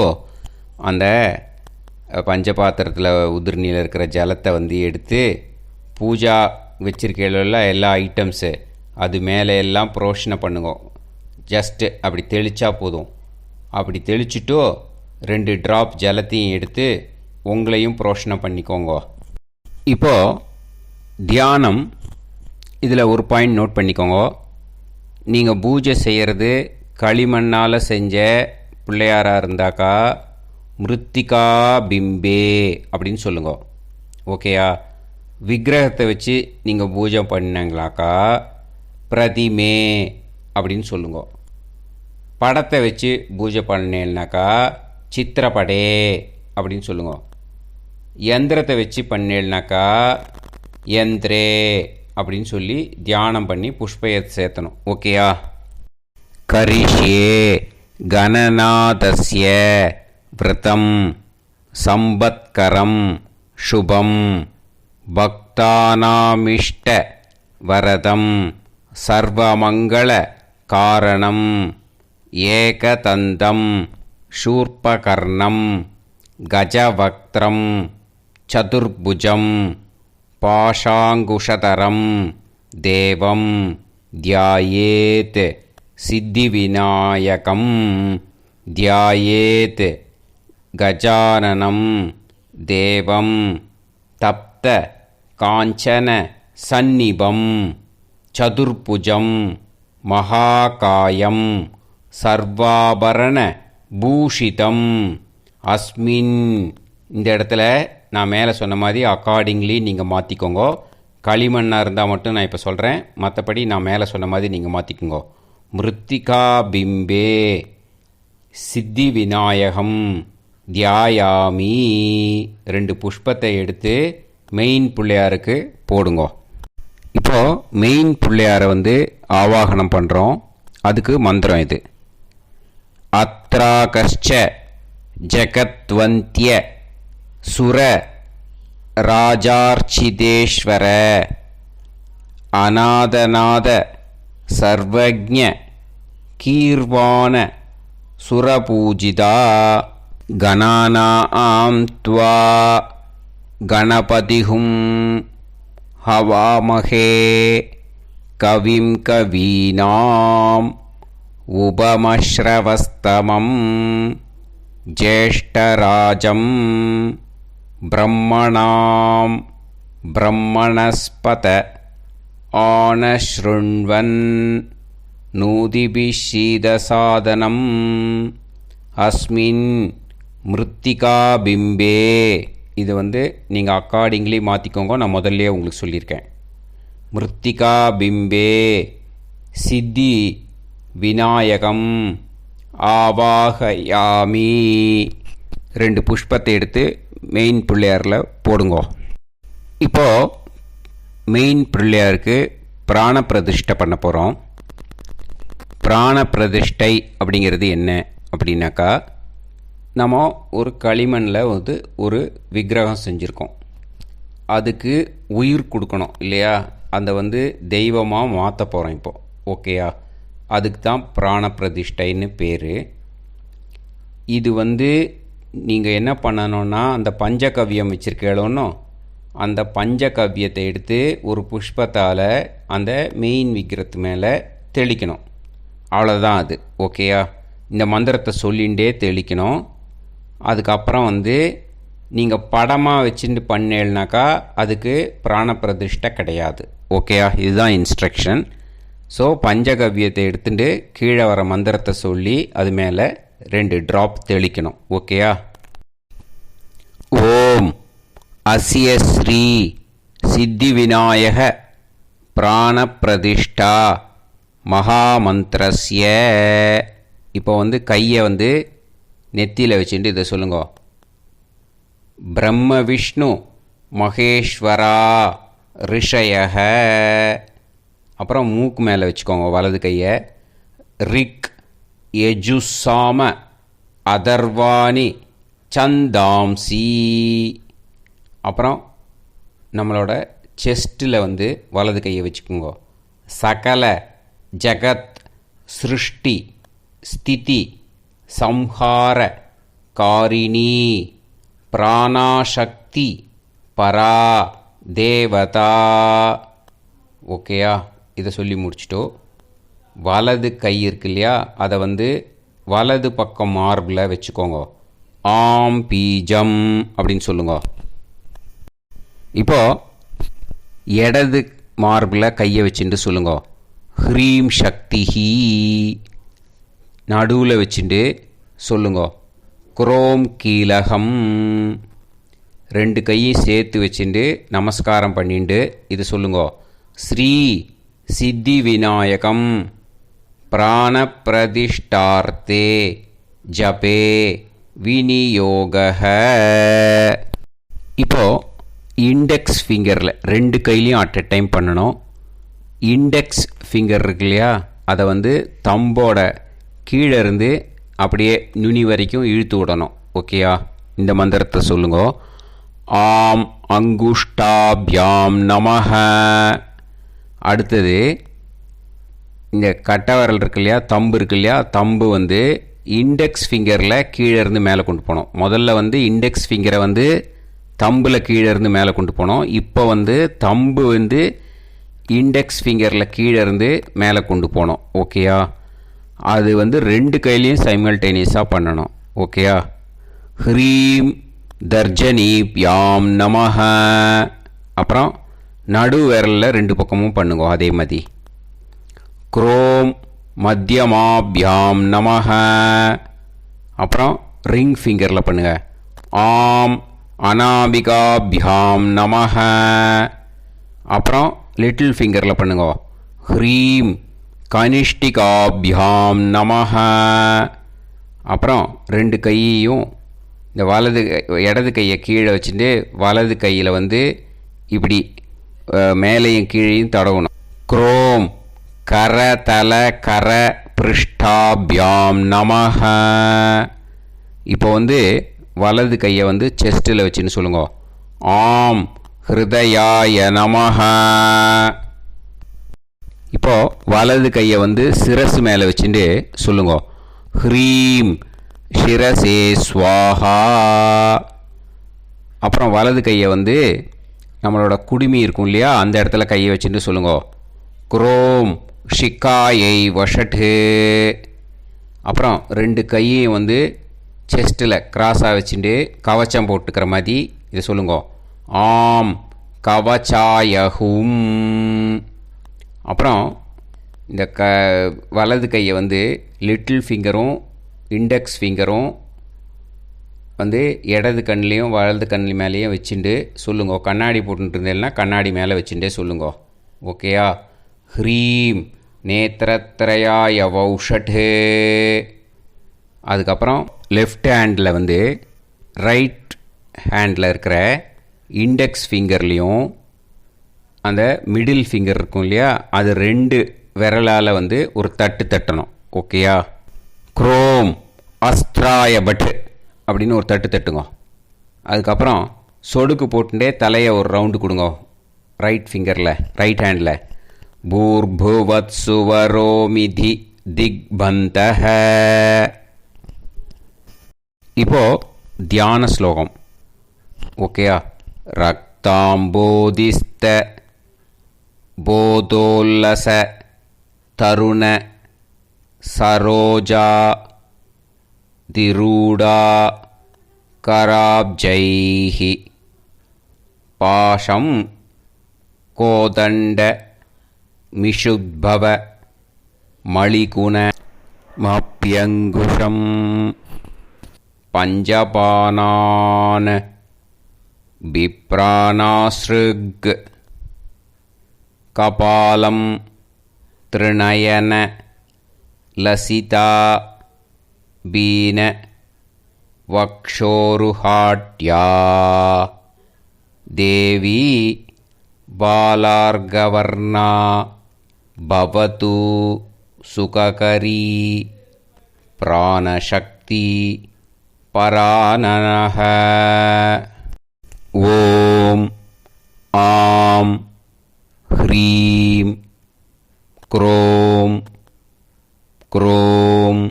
அந்த பஞ்சபாத்திரத்தில் உதிர்நீரில் இருக்கிற ஜலத்தை எடுத்து பூஜா வச்சிருக்கையில எல்லா ஐட்டம்ஸு அது மேலே எல்லாம் புரோஷனை பண்ணுங்க. ஜஸ்ட்டு அப்படி தெளித்தா போதும். அப்படி தெளிச்சுட்டோ 2 ட்ராப் ஜலத்தையும் எடுத்து உங்களையும் புரோஷனை பண்ணிக்கோங்க. இப்போது தியானம் இதில் ஒரு பாயிண்ட் நோட் பண்ணிக்கோங்க. நீங்கள் பூஜை செய்கிறது களிமண்ணால் செஞ்ச பிள்ளையாராக இருந்தாக்கா மிருத்திகா பிம்பே அப்படின்னு சொல்லுங்க. ஓகேயா? விக்கிரகத்தை வச்சு நீங்கள் பூஜை பண்ணீங்களாக்கா பிரதிமே அப்படின்னு சொல்லுங்க. படத்தை வச்சு பூஜை பண்ணேன்னாக்கா சித்திரப்படே அப்படின்னு சொல்லுங்க. யந்திரத்தை வச்சு பண்ணேன்னாக்கா யந்திரே அப்படின்னு சொல்லி தியானம் பண்ணி புஷ்பத்தை சேர்த்தணும். ஓகேயா? கரிஷ்யே கணநாதஸ்ய விரதம் சம்பத்கரம் சுபம் பக்தானாமிஷ்ட வரதம் சர்வமங்கள காரணம் ஏகதந்தம் சூர்பகர்ணம் கஜவக்த்ரம் சதுர்புஜம் பாஷாங்குஷதரம் தேவம் தியாயேத் சித்திவிநாயகம் தியாயேத் கஜானனம் தேவம் தப்த காஞ்சன சந்நிபம் சதுர்புஜம் மகாகாயம் சர்வாபரண பூஷிதம் அஸ்மின். இந்த இடத்துல நான் மேலே சொன்ன மாதிரி அக்கார்டிங்லி நீங்கள் மாற்றிக்கோங்க. களிமண்ணாக இருந்தால் மட்டும் நான் இப்போ சொல்கிறேன், மற்றபடி நான் மேலே சொன்ன மாதிரி நீங்கள் மாற்றிக்கோங்க. மிருத்திகா பிம்பே சித்தி விநாயகம் தியாயாமி. 2 புஷ்பத்தை எடுத்து மெயின் பிள்ளையாருக்கு போடுங்க. இப்போது மெயின் பிள்ளையாரை ஆவாகனம் பண்ணுறோம். அதுக்கு மந்திரம் இது. அத்ராகஷ்ச ஜகத்வந்திய சுர ராஜார்ச்சிதேஸ்வர அநாதநாத சர்வஜ்ஞ கீர்வாண சுரபூஜிதா கணானாம் த்வா கணபதிஹும் ஹவாமஹே கவிம் கவீனாம் உபமஸ்ரவஸ்தமம் ஜேஷ்டராஜம் பிரம்மணாம் பிரம்மணஸ்பத ஆனஸ்ருண்வன் நூதிபிஷீதசாதனம் அஸ்மின் மிருத்திகா பிம்பே. இது நீங்கள் அக்கார்டிங்லி மாற்றிக்கோங்க, நான் முதல்லையே உங்களுக்கு சொல்லியிருக்கேன். மிருத்திகா பிம்பே சித்தி விநாயகம் ஆவாகயாமி. 2 புஷ்பத்தை எடுத்து மெயின் பிள்ளையாரில் போடுங்க. இப்போது மெயின் பிள்ளையாருக்கு பிராண பிரதிஷ்டை பண்ண போகிறோம். பிராண பிரதிஷ்டை அப்படிங்கிறது என்ன அப்படின்னாக்கா, நம்ம ஒரு களிமண்ணில் ஒரு விக்கிரகம் செஞ்சுருக்கோம். அதுக்கு உயிர் கொடுக்கணும் இல்லையா? அந்த தெய்வமாக மாற்ற போகிறோம் இப்போது. ஓகேயா? அதுக்கு தான் பிராண பிரதிஷ்டைன்னு பேர். இது நீங்கள் என்ன பண்ணணுன்னா, அந்த பஞ்சகவ்யம் வச்சுருக்கேளோன்னு அந்த பஞ்சகவ்யத்தை எடுத்து ஒரு புஷ்பத்தால் அந்த மெயின் விக்கிரத்து மேலே தெளிக்கணும். அவ்வளோதான் அது. ஓகேயா? இந்த மந்திரத்தை சொல்லிகிட்டே தெளிக்கணும். அதுக்கப்புறம் நீங்கள் படமாக வச்சுட்டு பண்ணேன்னாக்கா அதுக்கு பிராண பிரதிஷ்டை கிடையாது. ஓகேயா? இதுதான் இன்ஸ்ட்ரக்ஷன். ஸோ பஞ்சகவ்யத்தை எடுத்துட்டு கீழே வர மந்திரத்தை சொல்லி அது மேலே 2 ட்ராப் தெளிக்கணும். ஓகேயா? ஓம் அஸ்ய ஸ்ரீ சித்தி விநாயக பிராண பிரதிஷ்டா மகாமந்திரஸ்ய. இப்போ கையை நெத்தியில் வச்சுட்டு இதை சொல்லுங்க. பிரம்ம விஷ்ணு மகேஸ்வரா ரிஷயக. அப்புறம் மூக்கு மேலே வச்சுக்கோங்க வலது கையை. ரிக் யஜுசாம அதர்வாணி சந்தாம்சி. அப்புறம் நம்மளோட செஸ்ட்டில் வலது கையை வச்சுக்கோங்க. சகல ஜகத் சிருஷ்டி ஸ்திதி சம்ஹார காரிணி பிராணாசக்தி பரா தேவதா. ஓகேயா? இதை சொல்லி முடிச்சிட்டோ. வலது கை இருக்கு இல்லையா, அதை வலது பக்கம் மார்பில் வச்சுக்கோங்க. ஆம் பீஜம் அப்படின்னு சொல்லுங்க. இப்போது இடது மார்பில் கையை வச்சுட்டு சொல்லுங்க. ஹ்ரீம் சக்திஹி. நடுவில் வச்சுட்டு சொல்லுங்க. குரோம் கீலகம். 2 கையும் சேர்த்து வச்சுட்டு நமஸ்காரம் பண்ணிட்டு இது சொல்லுங்க. ஸ்ரீ சித்தி விநாயகம் பிராண பிரதிஷ்டார்த்தே ஜபே விநியோக. இப்போது இண்டெக்ஸ் ஃபிங்கரில் 2 கையிலையும் அட் எ டைம் பண்ணணும். இண்டெக்ஸ் ஃபிங்கர் இருக்கு இல்லையா, அதை தம்போட கீழே இருந்து அப்படியே நுனி வரைக்கும் இழுத்து விடணும். ஓகேயா? இந்த மந்திரத்தை சொல்லுங்க. ஆம் அங்குஷ்டாபியாம் நமஹ. அடுத்தது இந்த கட்டை விரல் இருக்கு இல்லையா, தம்பு இருக்கு இல்லையா, தம்பு இண்டெக்ஸ் ஃபிங்கரில் கீழே இருந்து மேலே கொண்டு போனோம். முதல்ல இண்டெக்ஸ் ஃபிங்கரை தம்பில் கீழே இருந்து மேலே கொண்டு போனோம். இப்போ தம்பு இண்டெக்ஸ் ஃபிங்கரில் கீழே இருந்து மேலே கொண்டு போனோம். ஓகேயா? அது 2 கையிலையும் சைமல்டேனியஸாக பண்ணணும். ஓகேயா? ஹ்ரீம் தர்ஜனீப்யாம் நமஹ. அப்புறம் நடு விரலில் 2 பக்கமும் பண்ணுங்க அதே மாதிரி. குரோம் மத்தியமாபியாம் நமஹ. அப்புறம் ரிங் ஃபிங்கரில் பண்ணுங்க. ஆம் அனாபிகாபியாம் நமஹ. அப்புறம் லிட்டில் ஃபிங்கரில் பண்ணுங்க. ஹ்ரீம் கனிஷ்டிகாபியாம் நமஹ. அப்புறம் 2 கையையும் இந்த இடது கையை கீழே வச்சுட்டு வலது கையில் இப்படி மேலேயும் கீழேயும் தடவணும். குரோம் கர தல கர பிருஷ்டாபியாம் நமஹ. இப்போ வலது கையை செஸ்ட்டில் வச்சுன்னு சொல்லுங்க. ஆம் ஹிருதயாய நமஹ. இப்போது வலது கையை சிரசு மேலே வச்சுட்டு சொல்லுங்க. ஹ்ரீம் ஷிரசே ஸ்வாஹா. அப்புறம் வலது கையை நம்மளோட குடுமி இருக்கும் இல்லையா, அந்த இடத்துல கையை வச்சுட்டு சொல்லுங்க. குரோம் ஷிக்காயை வஷட்டு. அப்புறம் 2 கையையும் செஸ்ட்டில் கிராஸாக வச்சுட்டு கவச்சம் போட்டுக்கிற மாதிரி இதை சொல்லுங்க. ஆம் கவச்சாயஹும். அப்புறம் இந்த வலது கையை வந்து லிட்டில் ஃபிங்கரும் இண்டெக்ஸ் ஃபிங்கரும் வந்து இடது கண்ணிலையும் வலது கண்ணி மேலேயும் வச்சுட்டு சொல்லுங்க. கண்ணாடி போட்டுட்டு இருந்தேன்னா கண்ணாடி மேலே வச்சுட்டே சொல்லுங்க. ஓகேயா? ஹ்ரீம் நேத்திரத்ரயாய வௌஷடே. அதுக்கப்புறம் லெஃப்ட் ஹேண்டில் வந்து ரைட் ஹேண்டில் இருக்கிற இண்டெக்ஸ் ஃபிங்கர்லேயும் அந்த மிடில் ஃபிங்கர் இருக்கும் இல்லையா, அது 2 விரலால் வந்து ஒரு தட்டு தட்டணும். ஓகேயா? குரோம் அஸ்திராய பட் அப்படின்னு ஒரு தட்டு தட்டுங்க. அதுக்கப்புறம் சொடுக்கு போட்டுட்டே தலையை ஒரு ரவுண்டு கொடுங்க ரைட் ஃபிங்கரில், ரைட் ஹேண்டில். பூர்புவத் சுவரோமிதி திக்பந்தஹ. இப்போது தியான ஸ்லோகம். ஓகேயா? ரக்தாம்போதிஸ்த போதோல்லச தருண சரோஜா திரூடா கராப்ஜைஹி பாஷம் கோதண்ட மிஷுத்பவ மளிகுண மப்யங்குஷம் பஞ்சபானான் பிப்ராணாஸ்ருக் கபாலம் திருநயன லசிதா பீன வக்ஷோருஹாட்யா தேவி பாலார்கவர்ணா பவது சுககரி பிராணசக்தி பரானனஹ. ஓம் ஆம் ஹ்ரீம் க்ரோம் க்ரோம்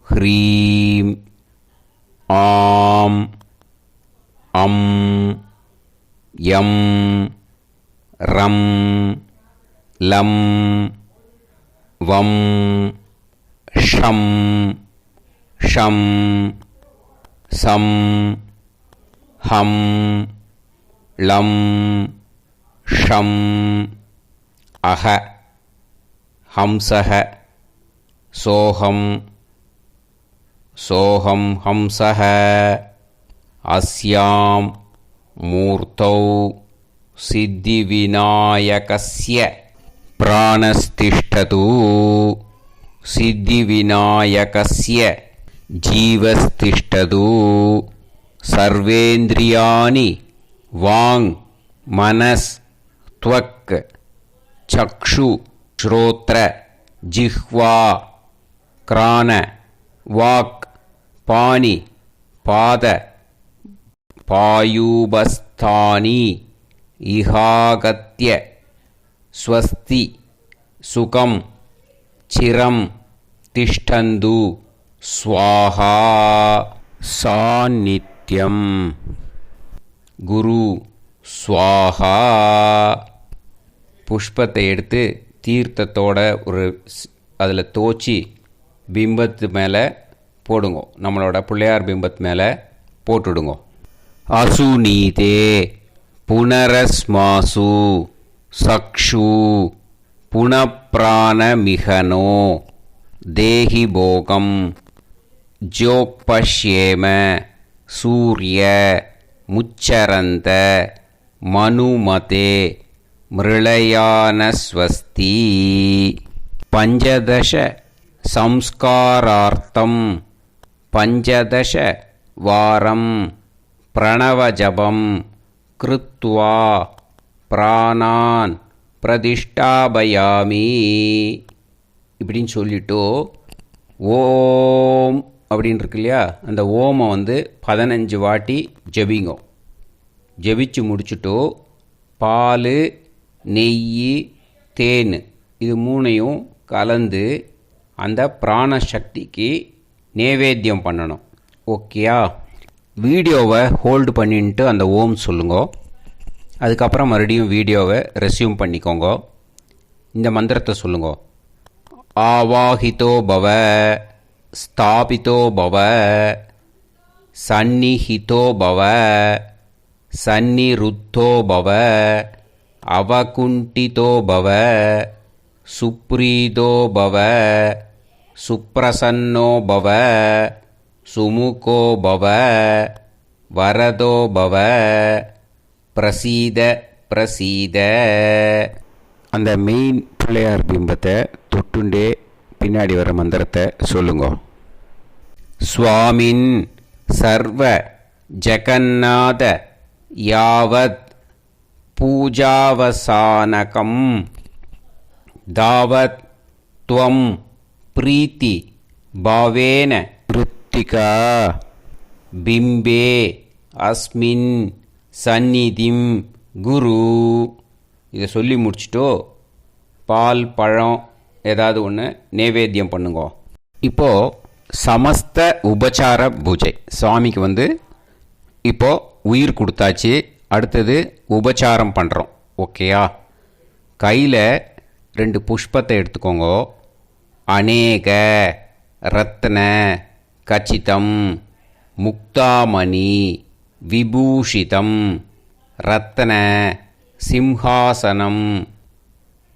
ஹ்ரீம் ஆம் அம் யம் ரம் லம் வம் ஷம் ஷம் சம் ஹம் லம் ஷம் அஹ ஹம்சஹ சோஹம் சோஹம் ஹம்சஹ அஸ்யாம் மூர்த்தௌ சித்திவிநாயகஸ்ய பிராணஸ்திஷ்டது சித்திவிநாயகஸ்ய ஜீவஸ்திஷ்டது சர்வேந்திரியாணி வாங் மனஸ் த்வக் சக்ஷு ஸ்ரோத்ர ஜிஹ்வா கிராண வாக் பாணி பாத பாயூபஸ்தானி இஹாகத்ய ஸ்வஸ்தி சுகம் சிரம் திஷ்டந்து ஸ்வாஹா. சாநித்யம் குரு ஸ்வாஹா. புஷ்பத்தை எடுத்து தீர்த்தத்தோட ஒரு அதில் தோச்சி பிம்பத்து மேலே போடுங்க. நம்மளோட பிள்ளையார் பிம்பத்து மேலே போட்டுடுங்க. அசுநீதே புனரஸ்மாசு சக்ஷு புனப்பிராணமிகனோ தேஹி போகம் ஜோக்பஷ்யேம சூரிய முச்சரந்த மனுமதே மிருளயானஸ்வஸ்தி. பஞ்சதச சம்ஸ்காரார்த்தம் பஞ்சதச வாரம் பிரணவஜபம் கிருத்வா பிராணான் பிரதிஷ்டாபயாமி. இப்படின்னு சொல்லிட்டு ஓம் அப்படின்னு இருக்கு இல்லையா, அந்த ஓமை வந்து 15 வாட்டி ஜபிங்க. ஜபிச்சு முடிச்சுட்டு பால் நெய் தேன் இது 3ஐயும் கலந்து அந்த பிராணசக்திக்கு நைவேத்தியம் பண்ணணும். ஓகேயா? வீடியோவை ஹோல்டு பண்ணிட்டு அந்த ஓம் சொல்லுங்க. அதுக்கப்புறம் மறுபடியும் வீடியோவை ரெஸ்யூம் பண்ணிக்கோங்க. இந்த மந்திரத்தை சொல்லுங்க. ஆவாஹிதோ பவ ஸ்தாபிதோ பவ சந்நிஹிதோ பவ சந்நிருத்தோ பவ அவகுண்டிதோ பவ சுப்ரீதோ பவ சுப்ரசன்னோ பவ சுமுகோ பவ வரதோ பவ பிரசீத பிரசீத. அந்த மெயின் பிள்ளையார் பிம்பத்தை தொட்டுண்டே பின்னாடி வர மந்திரத்தை சொல்லுங்க. ஸ்வாமின் சர்வ ஜெகநாத யாவத் பூஜாவசானகம் தாவத் த்வம் பிரீத்தி பாவேன ருத்திகா பிம்பே அஸ்மின் சந்நிதிம் குரு. இதை சொல்லி முடிச்சுட்டோ பால் பழம் ஏதாவது ஒன்று நைவேத்தியம் பண்ணுங்க. இப்போது சமஸ்த உபச்சார பூஜை. சுவாமிக்கு இப்போது உயிர் கொடுத்தாச்சு, அடுத்தது உபச்சாரம் பண்ணுறோம். ஓகேயா? கையில் 2 புஷ்பத்தை எடுத்துக்கோங்க. அநேக ரத்ன கச்சிதம் முக்தாமணி விபூஷிதம் ரத்ன சிம்ஹாசனம்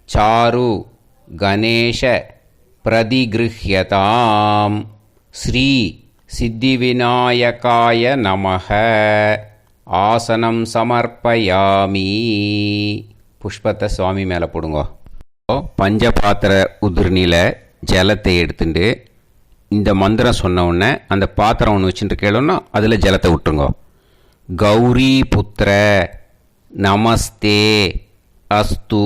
சாரு கணேஷ பிரதிகிருஹ்யதாம் ஸ்ரீ சித்திவிநாயகாய நமஹ ஆசனம் சமர்ப்பயாமி. புஷ்பத்தை சுவாமி மேலே போடுங்க. பஞ்சபாத்திர உதிர்நில ஜலத்தை எடுத்துட்டு இந்த மந்திரம் சொன்ன உடனே அந்த பாத்திரம் ஒன்று வச்சுட்டு கேளுன்னா அதில் ஜலத்தை விட்டுருங்க. கௌரி புத்திர நமஸ்தே அஸ்து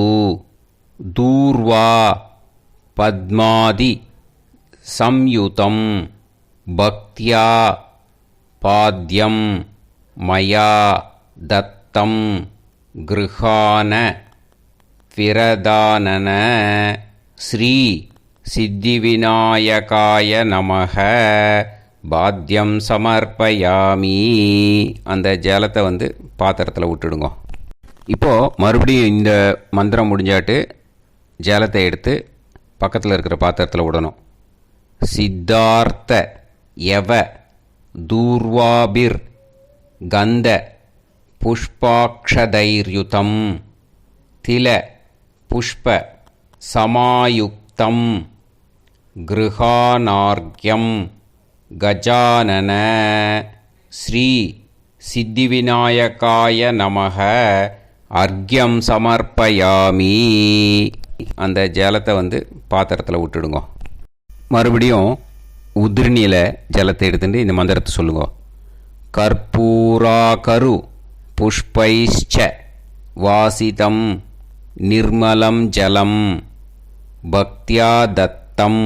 தூர்வா பத்மாதி சம்யுதம் பக்தியா பாத்யம் மயா தத்தம் கிருஹான விரதானன ஸ்ரீ சித்திவிநாயகாய நமஹ பாத்யம் சமர்ப்பயாமி. அந்த ஜலத்தை பாத்திரத்தில் விட்டுடுங்க. இப்போது மறுபடியும் இந்த மந்திரம் முடிஞ்சாட்டு ஜலத்தை எடுத்து பக்கத்தில் இருக்கிற பாத்திரத்தில் விடணும். சித்தார்த்த யவ தூர்வாபிர் கந்த புஷ்பாக்ஷதைர்யுதம் தில புஷ்ப சமாயுக்தம் கிருஹானார்க்யம் கஜானன ஸ்ரீ சித்திவிநாயகாய நமஹ அர்க்யம் சமர்ப்பயாமி. அந்த ஜலத்தை பாத்திரத்தில் விட்டுடுங்க. மறுபடியும் உதிர்நில ஜலத்தை எடுத்துட்டு இந்த மந்திரத்தை சொல்லுங்க. கற்பூராகரு புஷ்பைஷ்ச வாசிதம் நிர்மலம் ஜலம் பக்தியா தத்தம்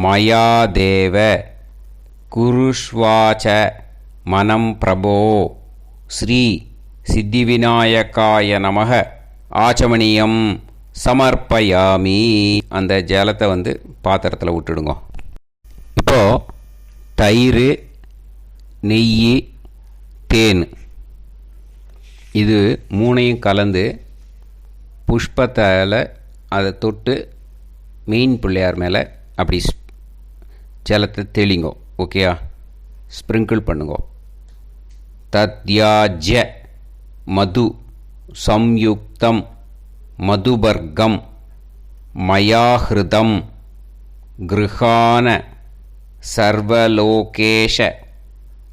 மயா தேவ குருஷ்வாச்ச மனம் பிரபோ ஸ்ரீ சித்திவிநாயகாய நமஹ ஆச்சமணியம் சமர்ப்பயாமி. அந்த ஜலத்தை பாத்திரத்தில் விட்டுடுங்க. இப்போது தயிர் நெய் தேன் இது 3ஐயும் கலந்து புஷ்பத்தால் அதை தொட்டு மெயின் பிள்ளையார் மேலே அப்படி ஜலத்தை தெளிங்கோ. ஓகேயா? ஸ்ப்ரிங்கிள் பண்ணுங்கோ. தத்யாஜ்ய மது சம்யுக்தம் மதுபர்கம் மயாஹிருதம் கிருஹான சர்வலோகேஷ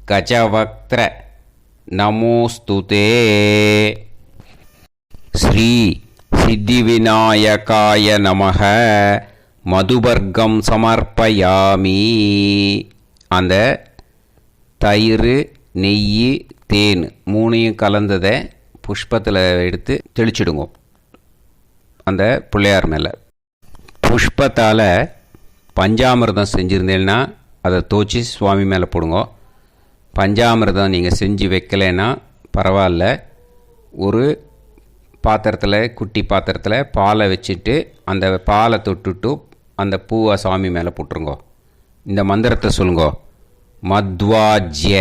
கஜவக்த்ர நமோஸ்துதே ஸ்ரீ சித்திவிநாயகாய நமஹ மதுபர்கம் சமர்ப்பயாமி. அந்த தயிர் நெய் தேன் 3ஐயும் கலந்ததை புஷ்பத்தில் எடுத்து தெளிச்சிடுங்க அந்த பிள்ளையார் மேலே. புஷ்பத்தால் பஞ்சாமிர்தம் செஞ்சுருந்தேன்னா அதை தோச்சி சுவாமி மேலே போடுங்க. பஞ்சாமிர்தம் நீங்கள் செஞ்சு வைக்கலைன்னா பரவாயில்ல, ஒரு பாத்திரத்தில் குட்டி பாத்திரத்தில் பாலை வச்சுட்டு அந்த பாலை தொட்டுட்டு அந்த பூவை சுவாமி மேலே போட்டுருங்க. இந்த மந்திரத்தை சொல்லுங்க. மத்வாஜ்ய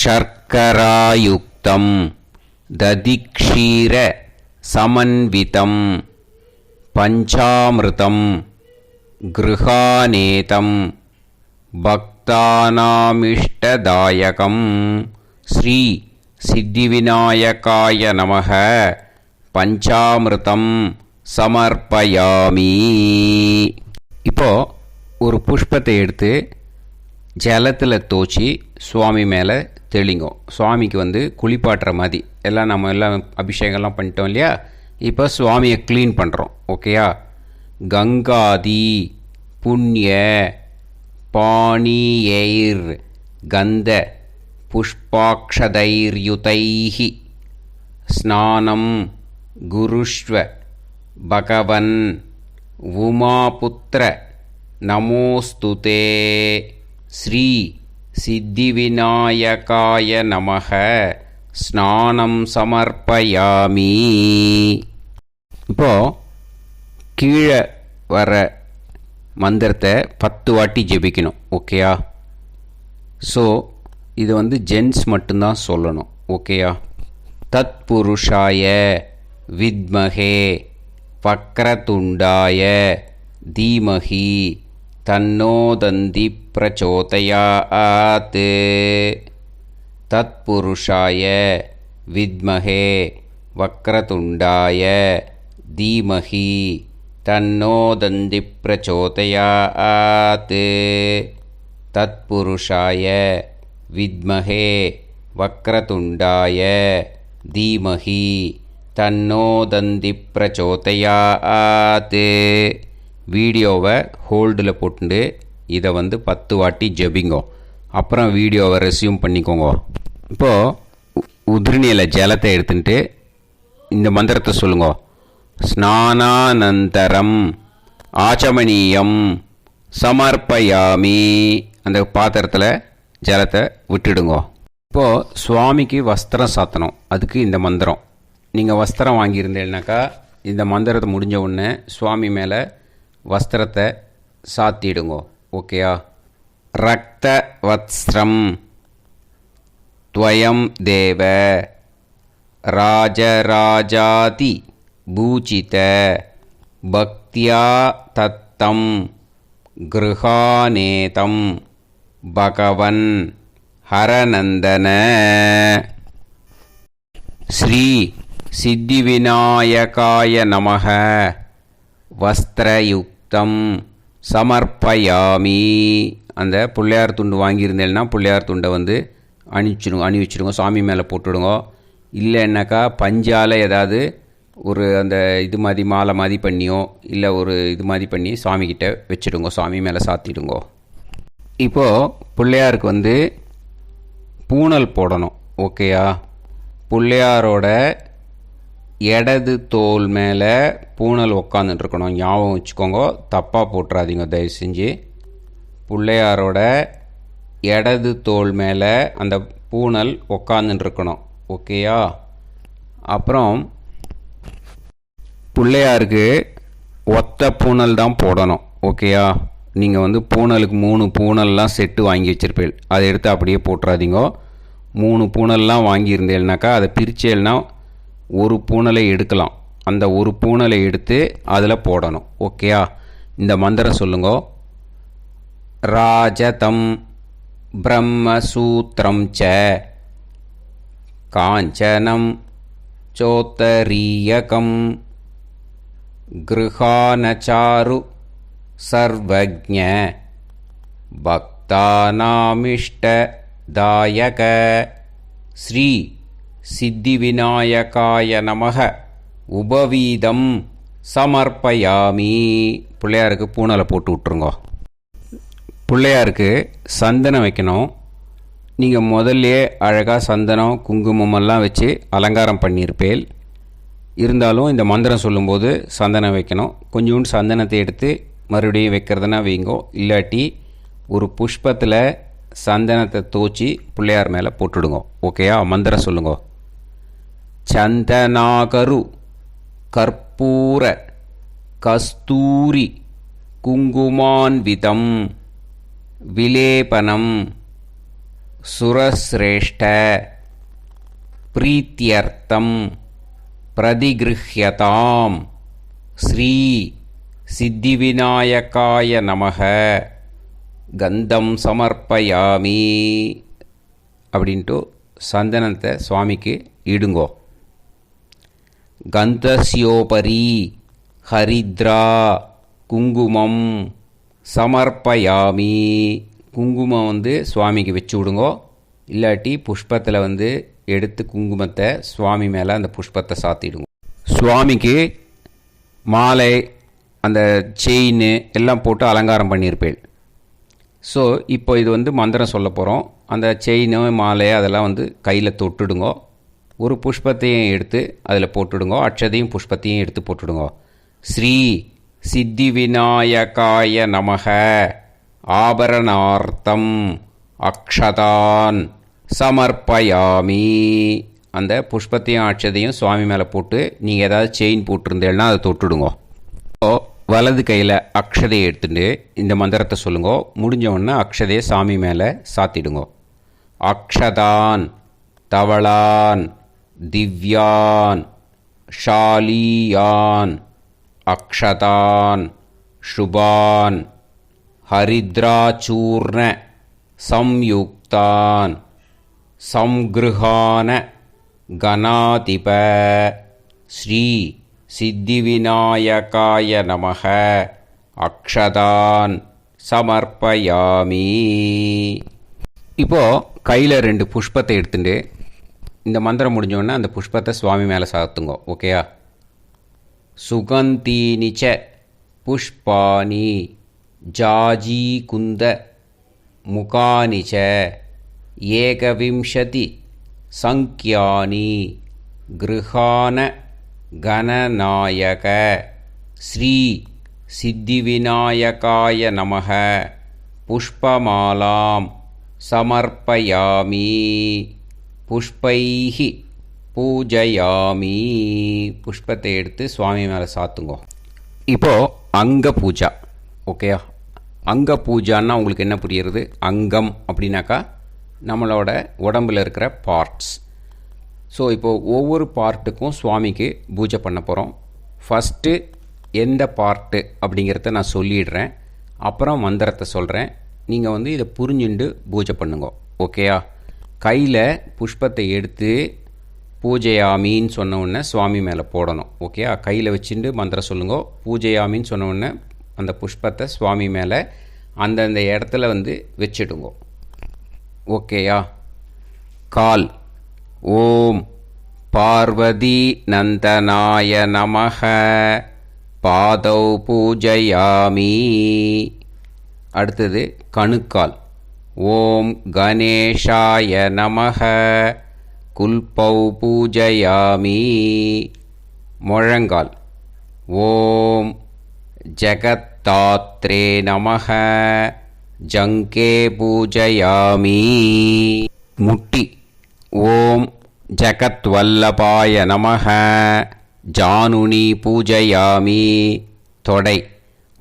சர்க்கராயுக்தம் ததிக்ஷீர சமன்விதம் பஞ்சாமிருதம் கிருஹானேதம் பக்தானாமிஷ்டதாயகம் ஸ்ரீ சித்திவிநாயகாய நமக பஞ்சாமிருதம் சமர்ப்பயாமி. இப்போது ஒரு புஷ்பத்தை எடுத்து ஜலத்தில் தோச்சி சுவாமி மேலே தெளிங்கோ. சுவாமிக்கு குளிப்பாட்டுற மாதிரி நம்ம எல்லாம் அபிஷேகம்லாம் பண்ணிட்டோம் இல்லையா. இப்போ சுவாமியை க்ளீன் பண்ணுறோம். ஓகேயா. கங்காதி புண்ணிய பாணியைர் கந்த புஷ்பாக்ஷதைர்யுதைஹி ஸ்நானம் குருஷ்வ பகவன் உமாபுத்திர நமோஸ்துதே. ஸ்ரீ சித்திவிநாயகாய நமக ஸ்நானம் சமர்ப்பயாமி. இப்போது கீழே வர மந்திரத்தை 10 வாட்டி ஜெபிக்கணும். ஓகேயா. ஸோ இது ஜென்ஸ் மட்டும்தான் சொல்லணும். ஓகேயா. தத் புருஷாய வித்மகே வக்ரதுண்டாய தீமஹி தன்னோ தந்தி பிரச்சோதயாத். தத் புருஷாய வித்மகே வக்ரதுண்டாய தீமஹி தன்னோ தந்தி பிரச்சோதயாத். தத் புருஷாய வித்மகே வக்ரதுண்டாய தீமஹி தன்னோ தந்தி பிரச்சோதயாத். வீடியோவை ஹோல்டில் போட்டு இதை 10 வாட்டி ஜபிங்கோ. அப்புறம் வீடியோவை ரெஸ்யூம் பண்ணிக்கோங்க. இப்போது உதிரணியில் ஜலத்தை எடுத்துட்டு இந்த மந்திரத்தை சொல்லுங்க. ஸ்நானானந்தரம் ஆச்சமனீயம் சமர்ப்பயாமி. அந்த பாத்திரத்தில் ஜலத்தை விட்டுடுங்க. இப்போது சுவாமிக்கு வஸ்திரம் சாத்தணும். அதுக்கு இந்த மந்திரம். நீங்கள் வஸ்திரம் வாங்கியிருந்தீங்கன்னாக்கா இந்த மந்திரத்தை முடிஞ்ச உடனே சுவாமி மேலே வஸ்திரத்தை சாத்திடுங்கோ. ஓகேயா. ரக்த வத்ஸ்ரம் துவயம் தேவ ராஜராஜாதி பூஜித பக்தியா தத்தம் கிருஹானேதம் பகவன் ஹரநந்தன. ஸ்ரீ சித்திவிநாயகாய நமக வஸ்திரயுக்தம் சமர்ப்பயாமி. அந்த பிள்ளையார் துண்டு வாங்கியிருந்தேன்னா பிள்ளையார் துண்டை அணிவிச்சிடுங்க. சாமி மேலே போட்டுடுங்க. இல்லைன்னாக்கா பஞ்சால் ஏதாவது ஒரு அந்த இது மாதிரி மாலை மாதிரி பண்ணியோ இல்லை ஒரு இது மாதிரி பண்ணி சாமிக்கிட்ட வச்சுடுங்க. சாமி மேலே சாத்திடுங்க. இப்போது பிள்ளையாருக்கு பூணல் போடணும். ஓகேயா. பிள்ளையாரோட இடது தோல் மேலே பூணல் உக்காந்துட்டுருக்கணும். ஞாபகம் வச்சுக்கோங்க, தப்பாக போட்டுறாதீங்க தயவு செஞ்சு. பிள்ளையாரோட இடது தோல் மேலே அந்த பூணல் உக்காந்துட்டுருக்கணும். ஓகேயா. அப்புறம் பிள்ளையாருக்கு ஒத்த பூணல் தான் போடணும். ஓகேயா. நீங்கள் பூணலுக்கு 3 பூணல்லாம் செட்டு வாங்கி வச்சுருப்பேன். அதை எடுத்து அப்படியே போட்டுறாதீங்க. 3 பூணல்லாம் வாங்கியிருந்தேன்னாக்கா அதை பிரிச்சேன்னா ஒரு பூணலை எடுக்கலாம். அந்த ஒரு பூணலை எடுத்து அதில் போடணும். ஓகேயா. இந்த மந்திரம் சொல்லுங்க. ராஜதம் பிரம்மசூத்திரம் ச காஞ்சனம் சோத்தரீயகம் கிருஹானசாரு சர்வஜ்ஞ பக்தானாமிஷ்டதாயக ஸ்ரீ சித்திவிநாயகாய நமக உபவீதம் சமர்ப்பயாமி. பிள்ளையாருக்கு பூணலை போட்டு விட்ருங்க. பிள்ளையாருக்கு சந்தனம் வைக்கணும். நீங்கள் முதல்லே அழகாக சந்தனம் குங்குமமெல்லாம் வச்சு அலங்காரம் பண்ணியிருப்பேன். இருந்தாலும் இந்த மந்திரம் சொல்லும்போது சந்தனம் வைக்கணும். கொஞ்சோண்டு சந்தனத்தை எடுத்து மறுபடியும் வைக்கிறதுனா வைங்கோ. இல்லாட்டி ஒரு புஷ்பத்தில் சந்தனத்தை தோச்சி பிள்ளையார் மேலே போட்டுடுங்க. ஓகேயா. மந்திரம் சொல்லுங்க. சந்தனாகரு கற்பூர கஸ்தூரி குங்குமான்விதம் விலேபனம் சுரஸ்ரேஷ்ட பிரீத்தியர்த்தம் பிரதிகிருஹ்யதாம் ஸ்ரீ சித்திவிநாயகாய நமக கந்தம் சமர்ப்பயாமி அப்படின்ட்டு சந்தனத்தை சுவாமிக்கு இடுங்கோ. கந்தஸ்யோபரி ஹரித்ரா குங்குமம் சமர்ப்பயாமி. குங்குமம் சுவாமிக்கு வச்சு விடுங்கோ. இல்லாட்டி புஷ்பத்தில் எடுத்து குங்குமத்தை சுவாமி மேலே அந்த புஷ்பத்தை சாத்திடுங்க. சுவாமிக்கு மாலை அந்த செயின் எல்லாம் போட்டு அலங்காரம் பண்ணியிருப்பேள். ஸோ இப்போ இது மந்திரம் சொல்ல போகிறோம். அந்த செயின் மாலை அதெல்லாம் கையில் தொட்டுடுங்கோ. ஒரு புஷ்பத்தையும் எடுத்து அதில் போட்டுடுங்கோ. அட்சதையும் புஷ்பத்தையும் எடுத்து போட்டுடுங்கோ. ஸ்ரீ சித்தி விநாயகாய நமக ஆபரணார்த்தம் அக்ஷதான் சமர்ப்பயாமி. அந்த புஷ்பத்தையும் அட்சதையும் சுவாமி மேலே போட்டு நீங்கள் ஏதாவது செயின் போட்டிருந்தேன்னா அதை தொட்டுடுங்கோ. வலது கையில் அக்ஷதையை எடுத்துட்டு இந்த மந்திரத்தை சொல்லுங்கோ. முடிஞ்சவொடனே அக்ஷதையை சாமி மேலே சாத்திடுங்கோ. அக்ஷதான் தவளான் திவ்யான் ஷாலியான் அக்ஷதான் சுபான் ஹரித்ராச்சூர்ண சம்யுக்தான் சம்கிருஹான கணாதிப ஸ்ரீ சித்திவிநாயகாய நமக அக்ஷதான் சமர்ப்பயாமி. இப்போது கையில் 2 புஷ்பத்தை எடுத்துட்டு இந்த மந்திரம் முடிஞ்சோடனே அந்த புஷ்பத்தை சுவாமி மேலே சாத்துங்கோ. ஓகேயா? சுகந்தீனிச்ச புஷ்பானி ஜாஜீகுந்த முகானிச்ச ஏகவிம்சதி சங்கியானி கிருஹான கணநாயக ஸ்ரீ சித்திவிநாயகாய நமக புஷ்பமாலாம் சமர்ப்பயாமி புஷ்பைஹி பூஜயாமி. புஷ்பத்தை எடுத்து சுவாமி மேலே சாத்துங்கோ. இப்போது அங்க பூஜா. ஓகேயா? அங்க பூஜான்னா உங்களுக்கு என்ன புரியுறது? அங்கம் அப்படின்னாக்கா நம்மளோட உடம்பில் இருக்கிற பார்ட்ஸ். ஸோ இப்போது ஒவ்வொரு பார்ட்டுக்கும் சுவாமிக்கு பூஜை பண்ண போகிறோம். ஃபஸ்ட்டு எந்த பார்ட்டு அப்படிங்கிறத நான் சொல்லிடுறேன். அப்புறம் மந்திரத்தை சொல்கிறேன். நீங்கள் இதை புரிஞ்சுண்டு பூஜை பண்ணுங்க. ஓகேயா? கையில் புஷ்பத்தை எடுத்து பூஜையாமின்னு சொன்ன உடனே சுவாமி மேலே போடணும். ஓகேயா? கையில் வச்சுட்டு மந்திரம் சொல்லுங்க. பூஜையாமின்னு சொன்ன உடனே அந்த புஷ்பத்தை சுவாமி மேலே அந்தந்த இடத்துல வச்சிடுங்க. ஓகேயா? கால் ஓம் பார்வதி நந்தனாய நமக பாதௌ பூஜயாமி. அடுத்தது கணுக்கால் ஓம் கணேஷாய நமக குல்பௌ பூஜயாமி. முழங்கால் ஓம் ஜகத்தாத்ரே நமக ஜங்கே பூஜயாமி. முட்டி ஓம் ஜகத்வல்லபாய நமக ஜானுனி பூஜயாமி. தொடை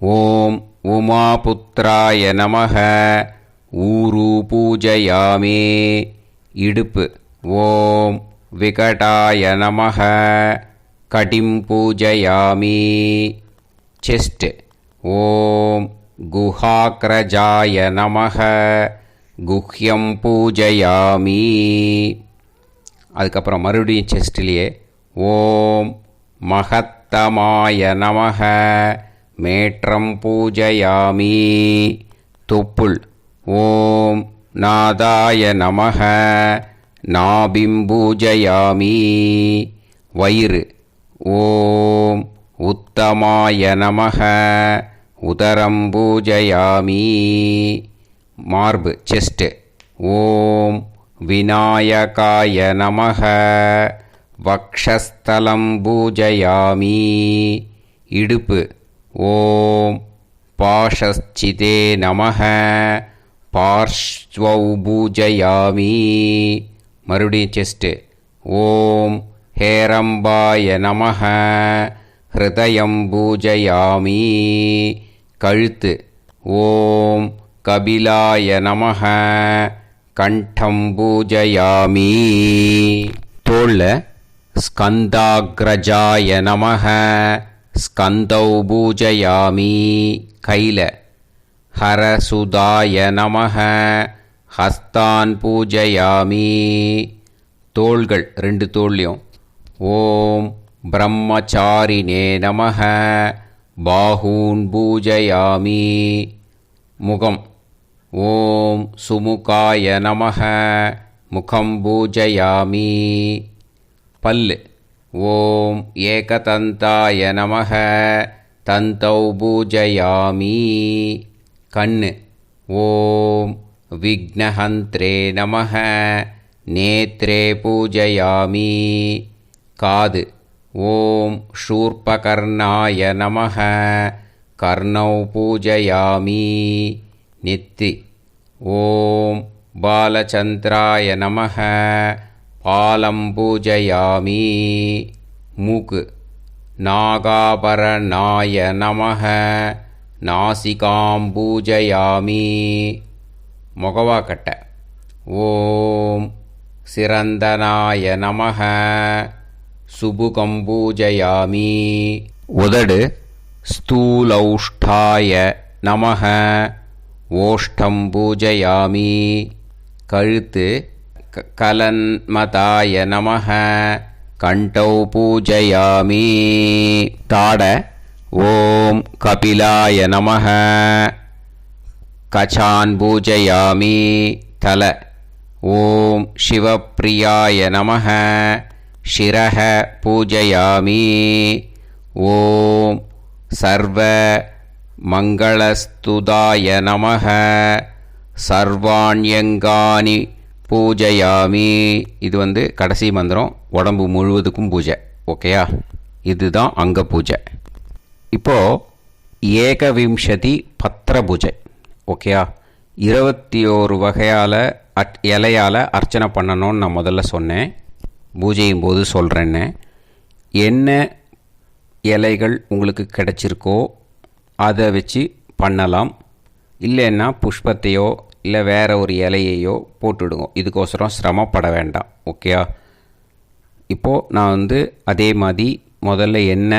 ஓம் உமாபுத்ராய நமக ஊரு பூஜயாமி. இடுப்பு ஓம் விகடாய நமக கடிம் பூஜயாமி. செஸ்ட் ஓம் குஹாக்ரஜாய நமக குஹ்யம் பூஜயாமி. அதுக்கப்புறம் மறுபடியும் செஸ்ட்லேயே ஓம் மகத்தமாய நமக மேற்றம் பூஜயாமி. தொப்புள் ஓம் நாதாய நமக நாபிம் பூஜயாமி. வயிறு ஓம் உத்தமாய நமக உதரம் பூஜயாமி. மார்பு செஸ்ட் ஓம் விநாயகாய நமக வக்ஷஸ்தலம் பூஜயாமி. இடுப்பு ஓம் பாஷஸ்சிதே நமக பார்ஷ்வௌ பூஜயாமி. மறுபடியும் செஸ்ட் ஓம் ஹேரம்பாய நமக ஹிருதயம் பூஜயாமி. கழுத்து ஓம் கபிலாய நமக கண்டம் பூஜயாமி. தோள்ல ஸ்கந்தாக்ரஜாய நமக ஸ்கந்தௌ பூஜயாமி. கையில ஹரசுதாய நமக ஹஸ்தான் பூஜயாமி. தோள்கள் 2 தோள்லையும் ஓம் பிரம்மச்சாரிணே நமஹ பாஹூன் பூஜயாமி. முகம் ஓம் சுமுகாய நமஹ முகம் பூஜயாமி. பல்லு ஓம் ஏகதந்தாய நமஹ தந்தௌ பூஜயாமி. கண்ணு ஓம் விக்னஹந்த்ரே நமஹ நேத்ரே பூஜயாமி. காது ஓம் ஷூர்பகர்ணாய நமஹ கர்ணௌ பூஜயாமி. நெத்தி ஓம் பாலச்சந்திராய நமஹ பாலம் பூஜயாமி. மூக்கு நாகாபரணாய நமஹ நாசிகாம் பூஜயாமி. முகவாக்கட்டை ஓம் சிரந்தனாய நமஹ சுபுகம் பூஜயாமி. உதடு ஸ்தூலௌஷ்டாய நமஹ ஓஷ்டம் பூஜயாமி. கழுத்து கலன்மதாய நமஹ கண்டௌ பூஜயாமி. தாட ஓம் கபிலாய நமஹ கச்சான் பூஜயாமி. தல ஓம் சிவப்பிரியாய நமஹ சிரஹ பூஜயாமி. ஓம் சர்வ மங்களஸ்துதாய நமஹ சர்வாண்யங்கானி பூஜயாமி. இது கடைசி மந்திரம், உடம்பு முழுவதுக்கும் பூஜை. ஓகேயா? இதுதான் அங்க பூஜை. இப்போது ஏகவிம்சதி பத்திர பூஜை. ஓகேயா? 21 வகையால் இலையால் அர்ச்சனை பண்ணணும்னு நான் முதல்ல சொன்னேன். பூஜையும் போது சொல்கிறேன்னு. என்ன இலைகள் உங்களுக்கு கிடைச்சிருக்கோ அதை வச்சு பண்ணலாம். இல்லைன்னா புஷ்பத்தையோ இல்லை வேறு ஒரு இலையையோ போட்டுவிடுங்க. இதுக்கோசரம் சிரமப்பட வேண்டாம். ஓகேயா? இப்போது நான் அதே மாதிரி முதல்ல என்ன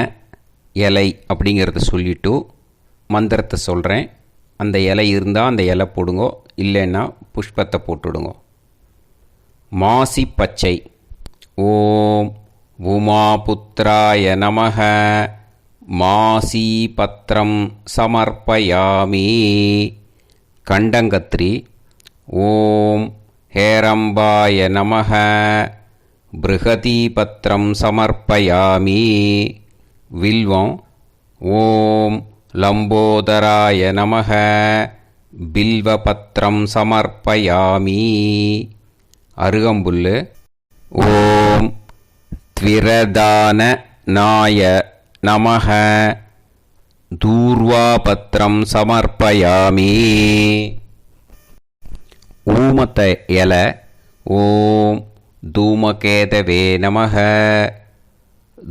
இலை அப்படிங்கிறத சொல்லிவிட்டு மந்திரத்தை சொல்கிறேன். அந்த இலை இருந்தால் அந்த இலை போடுங்க, இல்லைன்னா புஷ்பத்தை போட்டுவிடுங்க. மாசி பச்சை ஓம் உமாபுத்ராய நமஹ மாசி பத்திரம் சமர்ப்பயாமி. கண்டங்கத்திரி ஓம் ஹேரம்பாய நமஹ பிருகதி பத்திரம் சமர்ப்பயாமி. வில்வம் ஓம் லம்போதராய நமஹ பில்வபத்திரம் சமர்ப்பயாமி. அருகம்புல் ஓம் த்விரதான நாய நமஹ தூர்வாபத்திரம் சமர்ப்பயாமி. ஊமத்த இலை ஓம் தூமகேதவே நமஹ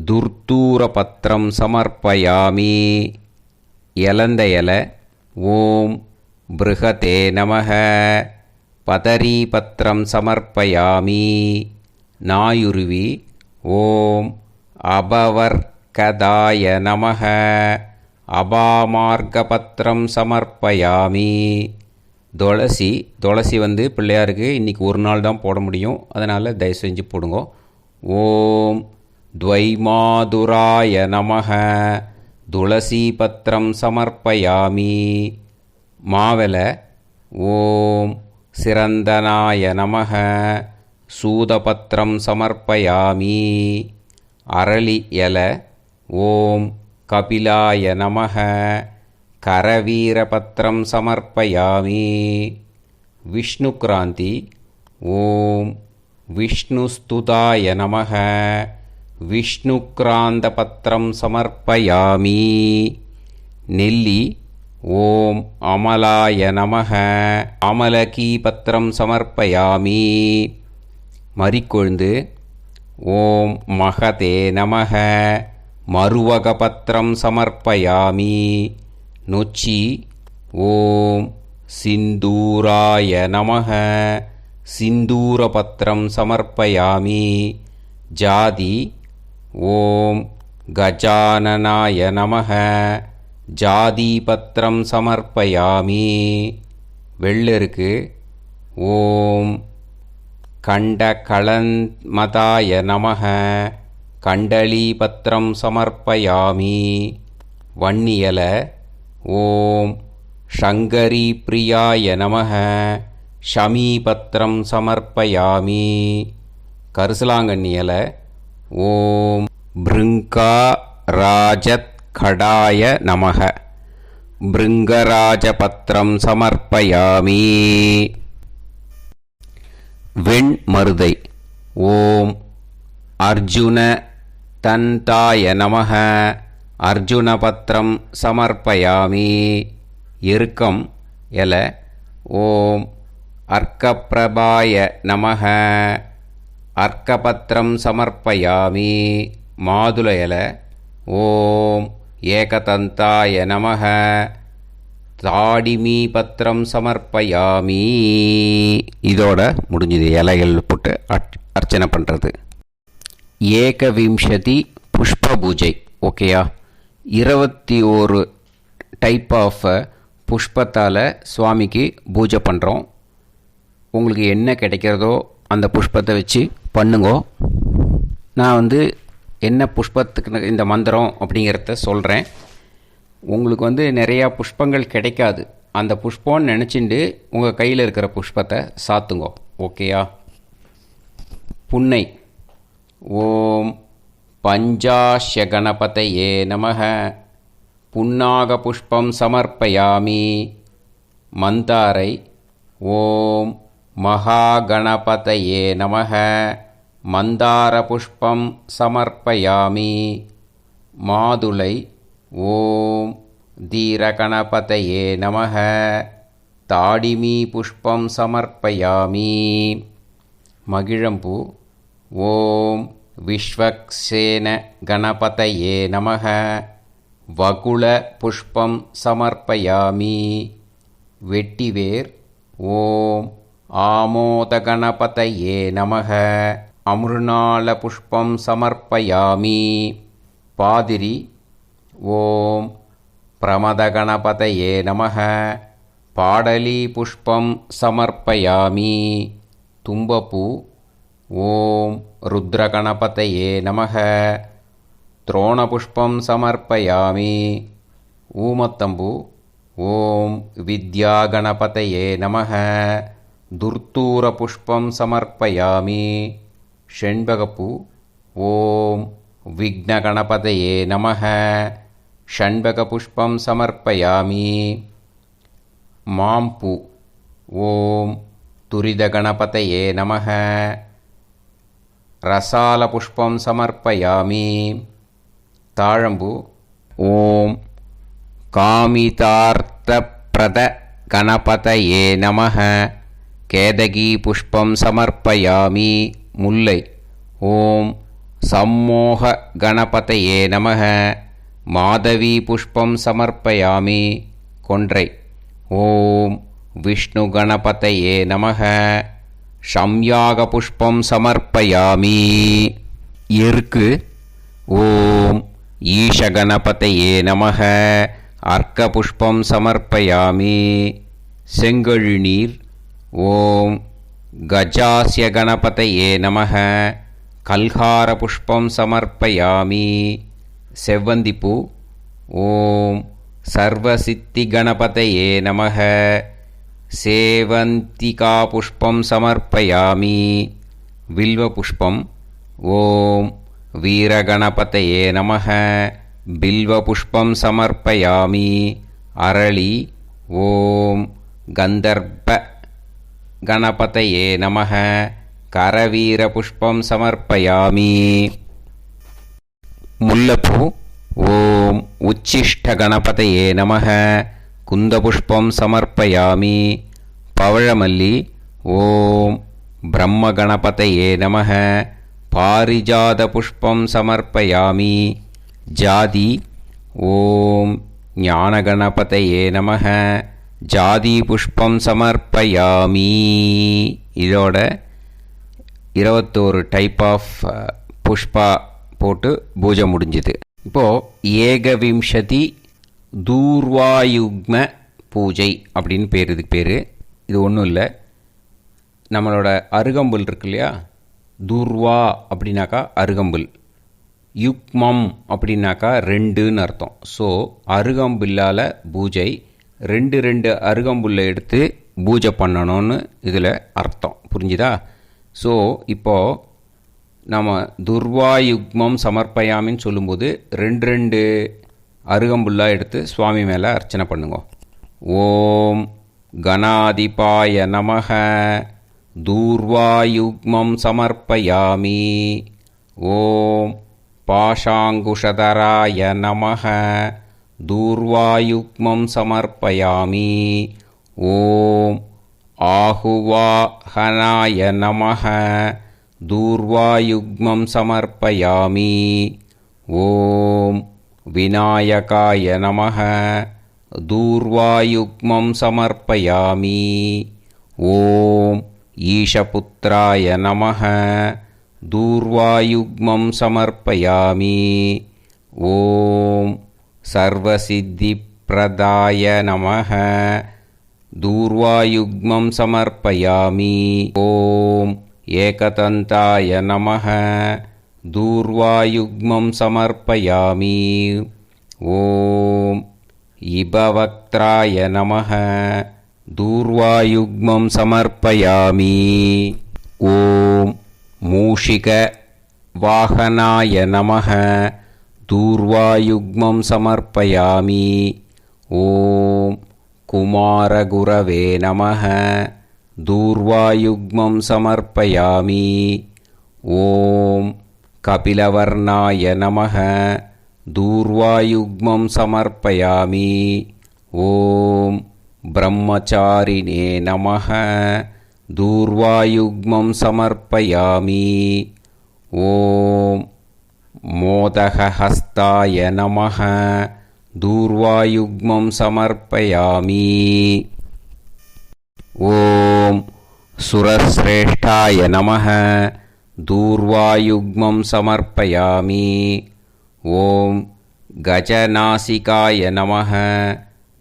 துர்தூரபத்திரம் சமர்ப்பயாமி. இலந்த இலை ஓம் பிருகதே நமஹ பதரீபத்திரம் சமர்ப்பயாமி. நாயுருவி ஓம் அபவர்கதாய நமஹ அபாமார்கபத்திரம் சமர்ப்பயாமி. துளசி பிள்ளையாருக்கு இன்றைக்கி ஒரு நாள் தான் போட முடியும், அதனால் தயவு செஞ்சு போடுங்க. ஓம் துவைமாதுராய நமஹ துளசி பத்திரம் சமர்ப்பயாமி. மாவெலை ஓம் சிரந்தனாய நமஹ சூதபத்திரம் சமர்ப்பயாமி. அரளி இலை ஓம் கபிலாய நமஹ கரவீரபத்திரம் சமர்ப்பயாமி. விஷ்ணுக்ராந்தி ஓம் விஷ்ணுஸ்துதாய நமஹ விஷ்ணுக்ராந்தபத்திரம் சமர்ப்பயாமி. நெல்லி ஓம் அமலாய நமஹ அமலகீபத்திரம் சமர்ப்பயாமி. மரிக்கொழுந்து ஓம் மகதே நமஹ மருவகபத்திரம் சமர்ப்பயாமி. நொச்சி ஓம் சிந்தூராய நமஹ சிந்தூரபத்திரம் சமர்ப்பயாமி. ஜாதி ஓம் கஜானனாய நமஹ ஜாதிபத்திரம் சமர்ப்பயாமி. வெள்ளருக்கு ஓம் கண்டகலன்மதாய நமः கண்டலீபத்ரம் சமர்ப்பயாமி. வன்னியல ஓம் சங்கரி பிரியாய நமः ஷமீபத்ரம் சமர்ப்பயாமி. கரிசலாங்கண்ணியல ஓம் பிருங்காராஜத் கடாய நமः பிருங்கராஜபத்ரம் சமர்ப்பயாமி. வெண்மருதை ஓம் அர்ஜுன தந்தாய நமः அர்ஜுனபத்ரம் சமர்ப்பயாமி. எருக்கம் எல ஓம் அர்க்கப்பிரபாய நமः அர்க்கபத்ரம் சமர்ப்பயாமி. மாதுளையல ஓம் ஏகதந்தாய நமः தாடிமீ பத்திரம் சமர்ப்பயாமி. இதோட முடிஞ்சது. இலைகள் போட்டு அர்ச்சனை பண்ணுறது. ஏகவிம்சதி புஷ்ப பூஜை. ஓகேயா? 21 டைப் ஆஃப் புஷ்பத்தால் சுவாமிக்கு பூஜை பண்ணுறோம். உங்களுக்கு என்ன கிடைக்கிறதோ அந்த புஷ்பத்தை வச்சு பண்ணுங்கோ. நான் என்ன புஷ்பத்துக்கு இந்த மந்திரம் அப்படிங்கிறத சொல்கிறேன். உங்களுக்கு நிறையா புஷ்பங்கள் கிடைக்காது. அந்த புஷ்பம்னு நினச்சிண்டு உங்கள் கையில் இருக்கிற புஷ்பத்தை சாத்துங்கோ. ஓகேயா? புன்னை ஓம் பஞ்சாஷ்ய கணபதயே நமः புன்னாக புஷ்பம் சமர்ப்பயாமி. மந்தாரை ஓம் மகாகணபதயே நமः மந்தார புஷ்பம் சமர்ப்பயாமி. மாதுளை ஓம் தீரகணபதயே நமः தாடிமீ புஷ்பம் சமர்ப்பயாமி. மகிழம்பூ ஓம் விஸ்வக்சேன கணபதயே நமः வகுள புஷ்பம் சமர்ப்பயாமி. வெட்டிவேர் ஓம் ஆமோத கணபதயே நமः அமிர்நாள புஷ்பம் சமர்ப்பயாமி. பாதிரி ஓம் பிரமத கணபதயே நமः பாடலி புஷ்பம் சமர்ப்பயாமி. தும்பப்பூ ஓம் ருத்ர கணபதயே நமः துரோணபுஷ்பம் சமர்ப்பயாமி. ஊமத்தம்பூ ஓம் வித்யா கணபதயே நமः துர்த்தூர புஷ்பம் சமர்ப்பயாமி. ஷண்பகப்பூ ஓம் விக்ன கணபதயே நமः ஷண்பக புஷ்பம் சமர்ப்பயாமி. மாம்பூ ஓம் துரித கணபதயே நமः ரசால புஷ்பம் சமர்ப்பயாமி. தாழம்பூ ஓம் காமிதார்த்தப்ரத கணபதயே நமः கேதகி புஷ்பம் சமர்ப்பயாமி. முல்லை ஓம் சம்மோக கணபதயே நமः மாதவி புஷ்பம் சமர்ப்பயாமி. கொன்றை ஓம் விஷ்ணு கணபதயே நமः சம்யாக புஷ்பம் சமர்ப்பயாமி. எருக்கு ஓம் ஈஷ கணபதயே நமः அர்க்க புஷ்பம் சமர்ப்பயாமி. செங்கழுநீர் ஓம் கஜாஸ்ய கணபதயே நமः கல்ஹார புஷ்பம் சமர்ப்பயாமி. செவ்வந்திப்பூ ஓம் சர்வசித்தி கணபதயே நமः சேவந்திகா புஷ்பம் சமர்ப்பயாமி. வில்வ புஷ்பம் ஓம் வீரகணபதயே நமः பில்வ புஷ்பம் சமர்ப்பயாமி. அரளி ஓம் கந்தர்ப்ப கணபதயே நமः கரவீர புஷ்பம் சமர்ப்பயாமி. முல்லப்பூ ஓம் உச்சிஷ்ட கணபதயே நமः குந்தபுஷ்பம் சமர்ப்பயாமி. பவழமல்லி ஓம் பிரம்ம கணபதயே நமः பாரிஜாத புஷ்பம் சமர்ப்பயாமி. ஜாதி ஓம் ஞான கணபதயே நமः ஜாதி புஷ்பம் சமர்ப்பயாமி. இதோட 21 டைப் ஆஃப் புஷ்பா போட்டு பூஜை முடிஞ்சுது. இப்போது ஏகவிம்சதி தூர்வாயுக்ம பூஜை அப்படின்னு பேர். இதுக்கு பேர் இது ஒன்றும் இல்லை. நம்மளோட அருகம்புல் இருக்கு இல்லையா, துர்வா அப்படின்னாக்கா அருகம்புல், யுக்மம் அப்படின்னாக்கா ரெண்டுன்னு அர்த்தம். ஸோ அருகம்புல்லால் பூஜை, ரெண்டு ரெண்டு அருகம்புல்லை எடுத்து பூஜை பண்ணணும்னு இதில் அர்த்தம். புரிஞ்சுதா? ஸோ இப்போது நம்ம துர்வாயுக்மம் சமர்ப்பயாமின்னு சொல்லும்போது ரெண்டு ரெண்டு அருகம்புல்லாக எடுத்து சுவாமி மேலே அர்ச்சனை பண்ணுங்க. ஓம் கணாதிபாய நமஹ தூர்வாயுக்மம் சமர்ப்பயாமி. ஓம் பாஷாங்குஷதராய நமஹ தூர்வாயுக்மம் சமர்ப்பயாமி. ஓம் ஆஹுவாஹனாய நமஹ தூர்வாயுக்மம் சமர்ப்பயாமி. ஓம் விநாயகாய நமஹ தூர்வாயுக்மம் சமர்ப்பயாமி. ஓம் ஈஷபுத்ராய நமஹ தூர்வாயுக்மம் சமர்ப்பயாமி. ஓம் சர்வசித்திப்ரதாய நமஹ தூர்வாயுக்மம் சமர்ப்பயாமி. ஓம் ஏகதந்தாய நமஹ தூர்வாயுக்மம் சமர்ப்பயாமி. ஓம் இபவக்த்ராய நமஹ தூர்வாயுக்மம் சமர்ப்பயாமி. ஓம் மூஷிக வாகனாய நமஹ தூர்வாயுக்மம் சமர்ப்பயாமி. ஓம் குமாரகுரவே நமஹ தூர்வாயுக்மம் சமர்ப்பயாமி. ஓம் கபிலவர்ணாய நமஹ தூர்வாயுக்மம் சமர்ப்பயாமி. ஓம் பிரம்மச்சாரிணே நமஹ தூர்வாயுக்மம் சமர்ப்பயாமி. ஓம் மோதகஹஸ்தாய நமஹ தூர்வாயுக்மம் சமர்ப்பயாமி. ஓம் சுரஸ்ரேஷ்டாய நமஹ தூர்வாயுக்மம் சமர்ப்பயாமி. ஓம் கஜநாசிகாய நமஹ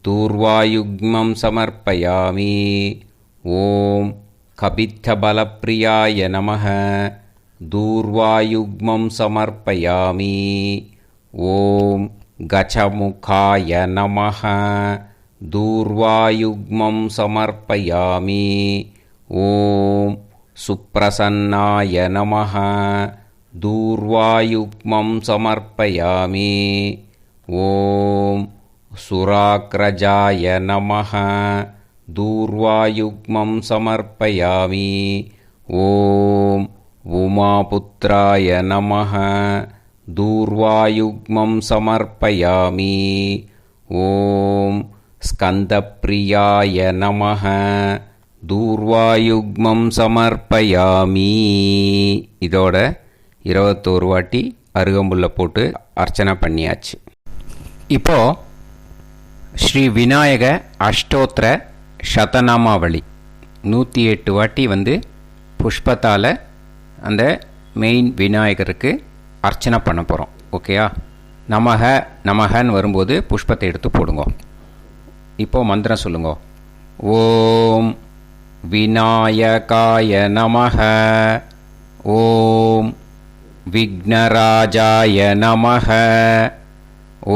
தூர்வாயுக்மம் சமர்ப்பயாமி. ஓம் கபித்தபலப்பிரியாய நமஹ தூர்வாயுக்மம் சமர்ப்பயாமி. ஓம் கஜமுகாய நமஹ தூர்வாயுக்மம் சமர்ப்பயாமி. ஓம் சுப்ரசன்னாய நமஹ தூர்வாயுக்மம் சமர்ப்பயாமி. ஓம் சுராக்ரஜாய நமஹ தூர்வாயுக்மம் சமர்ப்பயாமி. ஓம் உமாபுத்ராய நமஹ தூர்வாயுக்மம் சமர்ப்பயாமி. ஓம் ஸ்கந்தப்ரியாய நமஹ தூர்வாயுக்மம் சமர்ப்பயாமி. இதோட 21 வாட்டி அருகம்புல்லை போட்டு அர்ச்சனை பண்ணியாச்சு. இப்போது ஸ்ரீ விநாயக அஷ்டோத்திர சதநாமாவளி 108 வாட்டி புஷ்பத்தால் அந்த மெயின் விநாயகருக்கு அர்ச்சனை பண்ண போகிறோம். ஓகேயா? நமக நமகன்னு வரும்போது புஷ்பத்தை எடுத்து போடுங்க. இப்போது மந்திரம் சொல்லுங்க. ஓம் விநாயகாய நமஹ. ஓம் விக்னராஜாய நமஹ.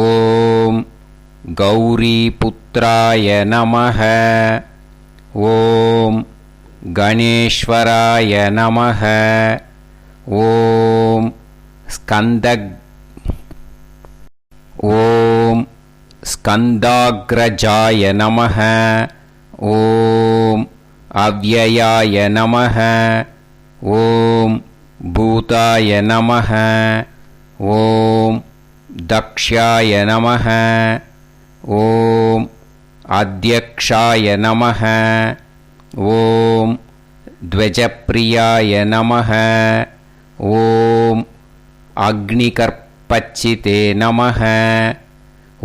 ஓம் கௌரிபுத்ராய நமஹ. ஓம் கணேஸ்வராய நமஹ. ஓம் ஸ்கந்தாக்ரஜாய நமஹ. ஓம் அவ்யயாய நமஹ. ஓம் பூதாய நமஹ. ஓம் தக்ஷாய நமஹ. ஓம் அத்யக்ஷாய நமஹ. ஓம் த்வஜப்ரியாய நமஹ. ஓம் அக்னிகர்ப்பச்சிதே நமஹ.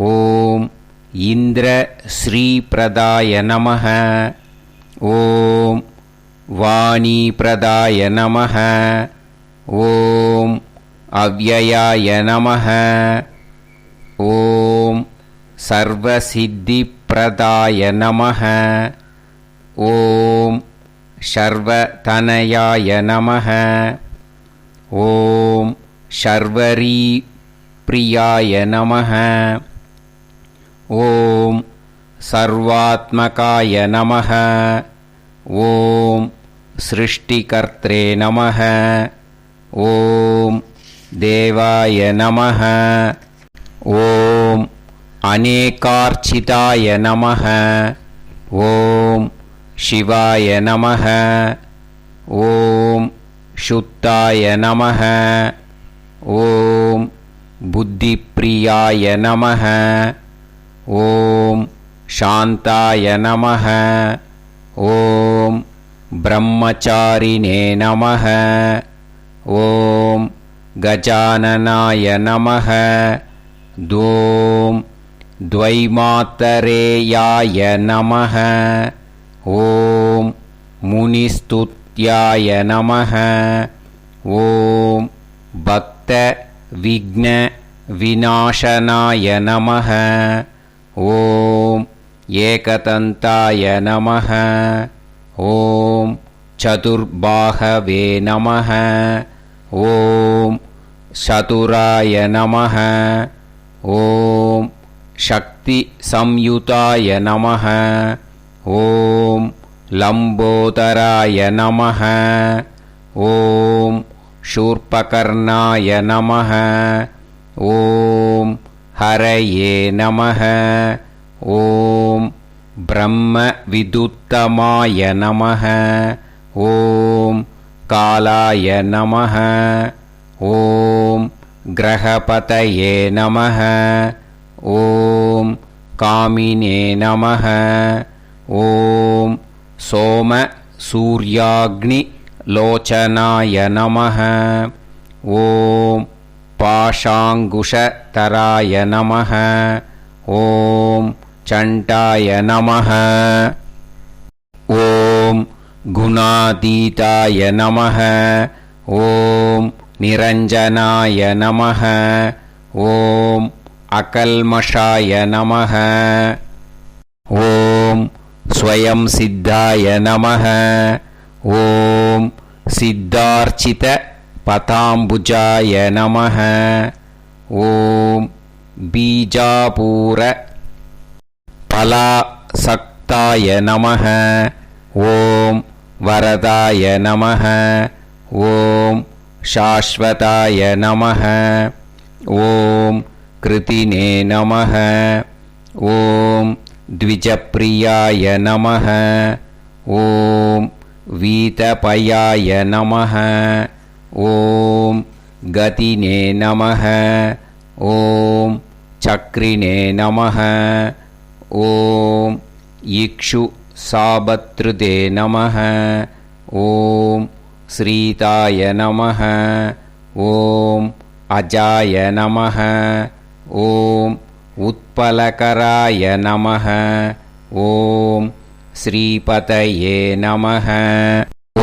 ஓம் இந்திரஸ்ரீப்ரதாய நமஹ. ஓம் வாணீப்ரதாய நமஹ. ஓம் அவ்யயாய நமஹ. ஓம் சர்வசித்திப்ரதாய நமஹ. ஓம் शर्वतनयाय नमः। ॐ शर्वरीप्रियाय नमः। ॐ सर्वात्मकाय नमः। ॐ सृष्टिकर्त्रे नमः। ॐ देवाय नमः। ॐ अनेकार्चिताय नमः। ॐ शिवाय नमः। ॐ शुद्धाय नमः। ॐ बुद्धिप्रियाय नमः। ॐ शान्ताय नमः। ॐ ब्रह्मचारिणे नमः। ॐ गजाननाय नमः। ॐ द्वैमातरेयाय नमः। ॐ मुनिस्तुत्याय नमः। ॐ भक्तविघ्नविनाशनाय नमः। ॐ एकदन्ताय नमः। ॐ चतुर्बाहवे नमः। ॐ चतुराय नमः। ॐ शक्तिसंयुताय नमः। ॐ लम्बोदराय नमः। ॐ शूर्पकर्णाय नमः। ॐ हरये नमः। ॐ ब्रह्मविदुत्तमाय नमः। ॐ कालाय नमः। ॐ ग्रहपतये नमः। ॐ कामिने नमः। ॐ सोमसूर्याग्निलोचनाय नमः। ॐ पाशाङ्कुशतराय नमः। ॐ चण्डाय नमः। ॐ गुणातीताय नमः। ॐ निरञ्जनाय नमः। ॐ अकल्मषाय नमः। ॐ स्वयं सिद्धाय नमः। ॐ सिद्धार्चितपदाम्बुजाय नमः। ॐ बीजापूरफलासक्ताय नमः। ॐ वरदाय नमः। ॐ शाश्वताय नमः। ॐ कृतिने नमः। ॐ द्विजप्रियाय नमः। ॐ वीतपयाय नमः। ॐ गतिने नमः। ॐ चक्रिणे नमः। ॐ इक्षुसाबतृते नमः। ॐ श्रीताय नमः। ॐ अजाय नमः। ॐ उत्पलकराय नमः। ॐ श्रीपतये नमः। ॐ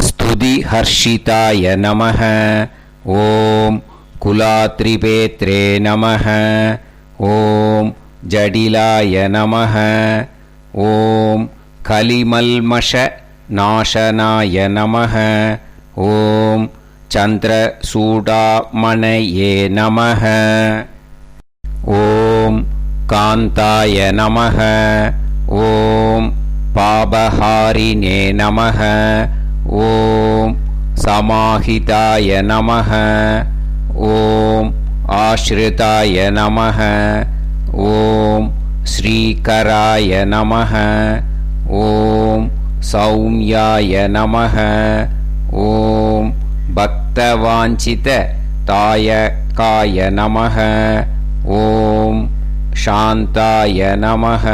स्तुतिहर्षिताय नमः। ॐ कुलात्रिपेत्रे नमः। ॐ जडिलाय नमः। ॐ कलिमल्मषनाशनाय नमः। ॐ चन्द्रचूडामणये नमः। ॐ कान्ताय नमः। ॐ पापहारिणे नमः। ॐ समाहिताय नमः। ॐ आश्रिताय नमः। ॐ श्रीकराय नमः। ॐ सौम्याय नमः। ॐ भक्तवाञ्छितदायकाय नमः। ॐ शान्ताय नमः।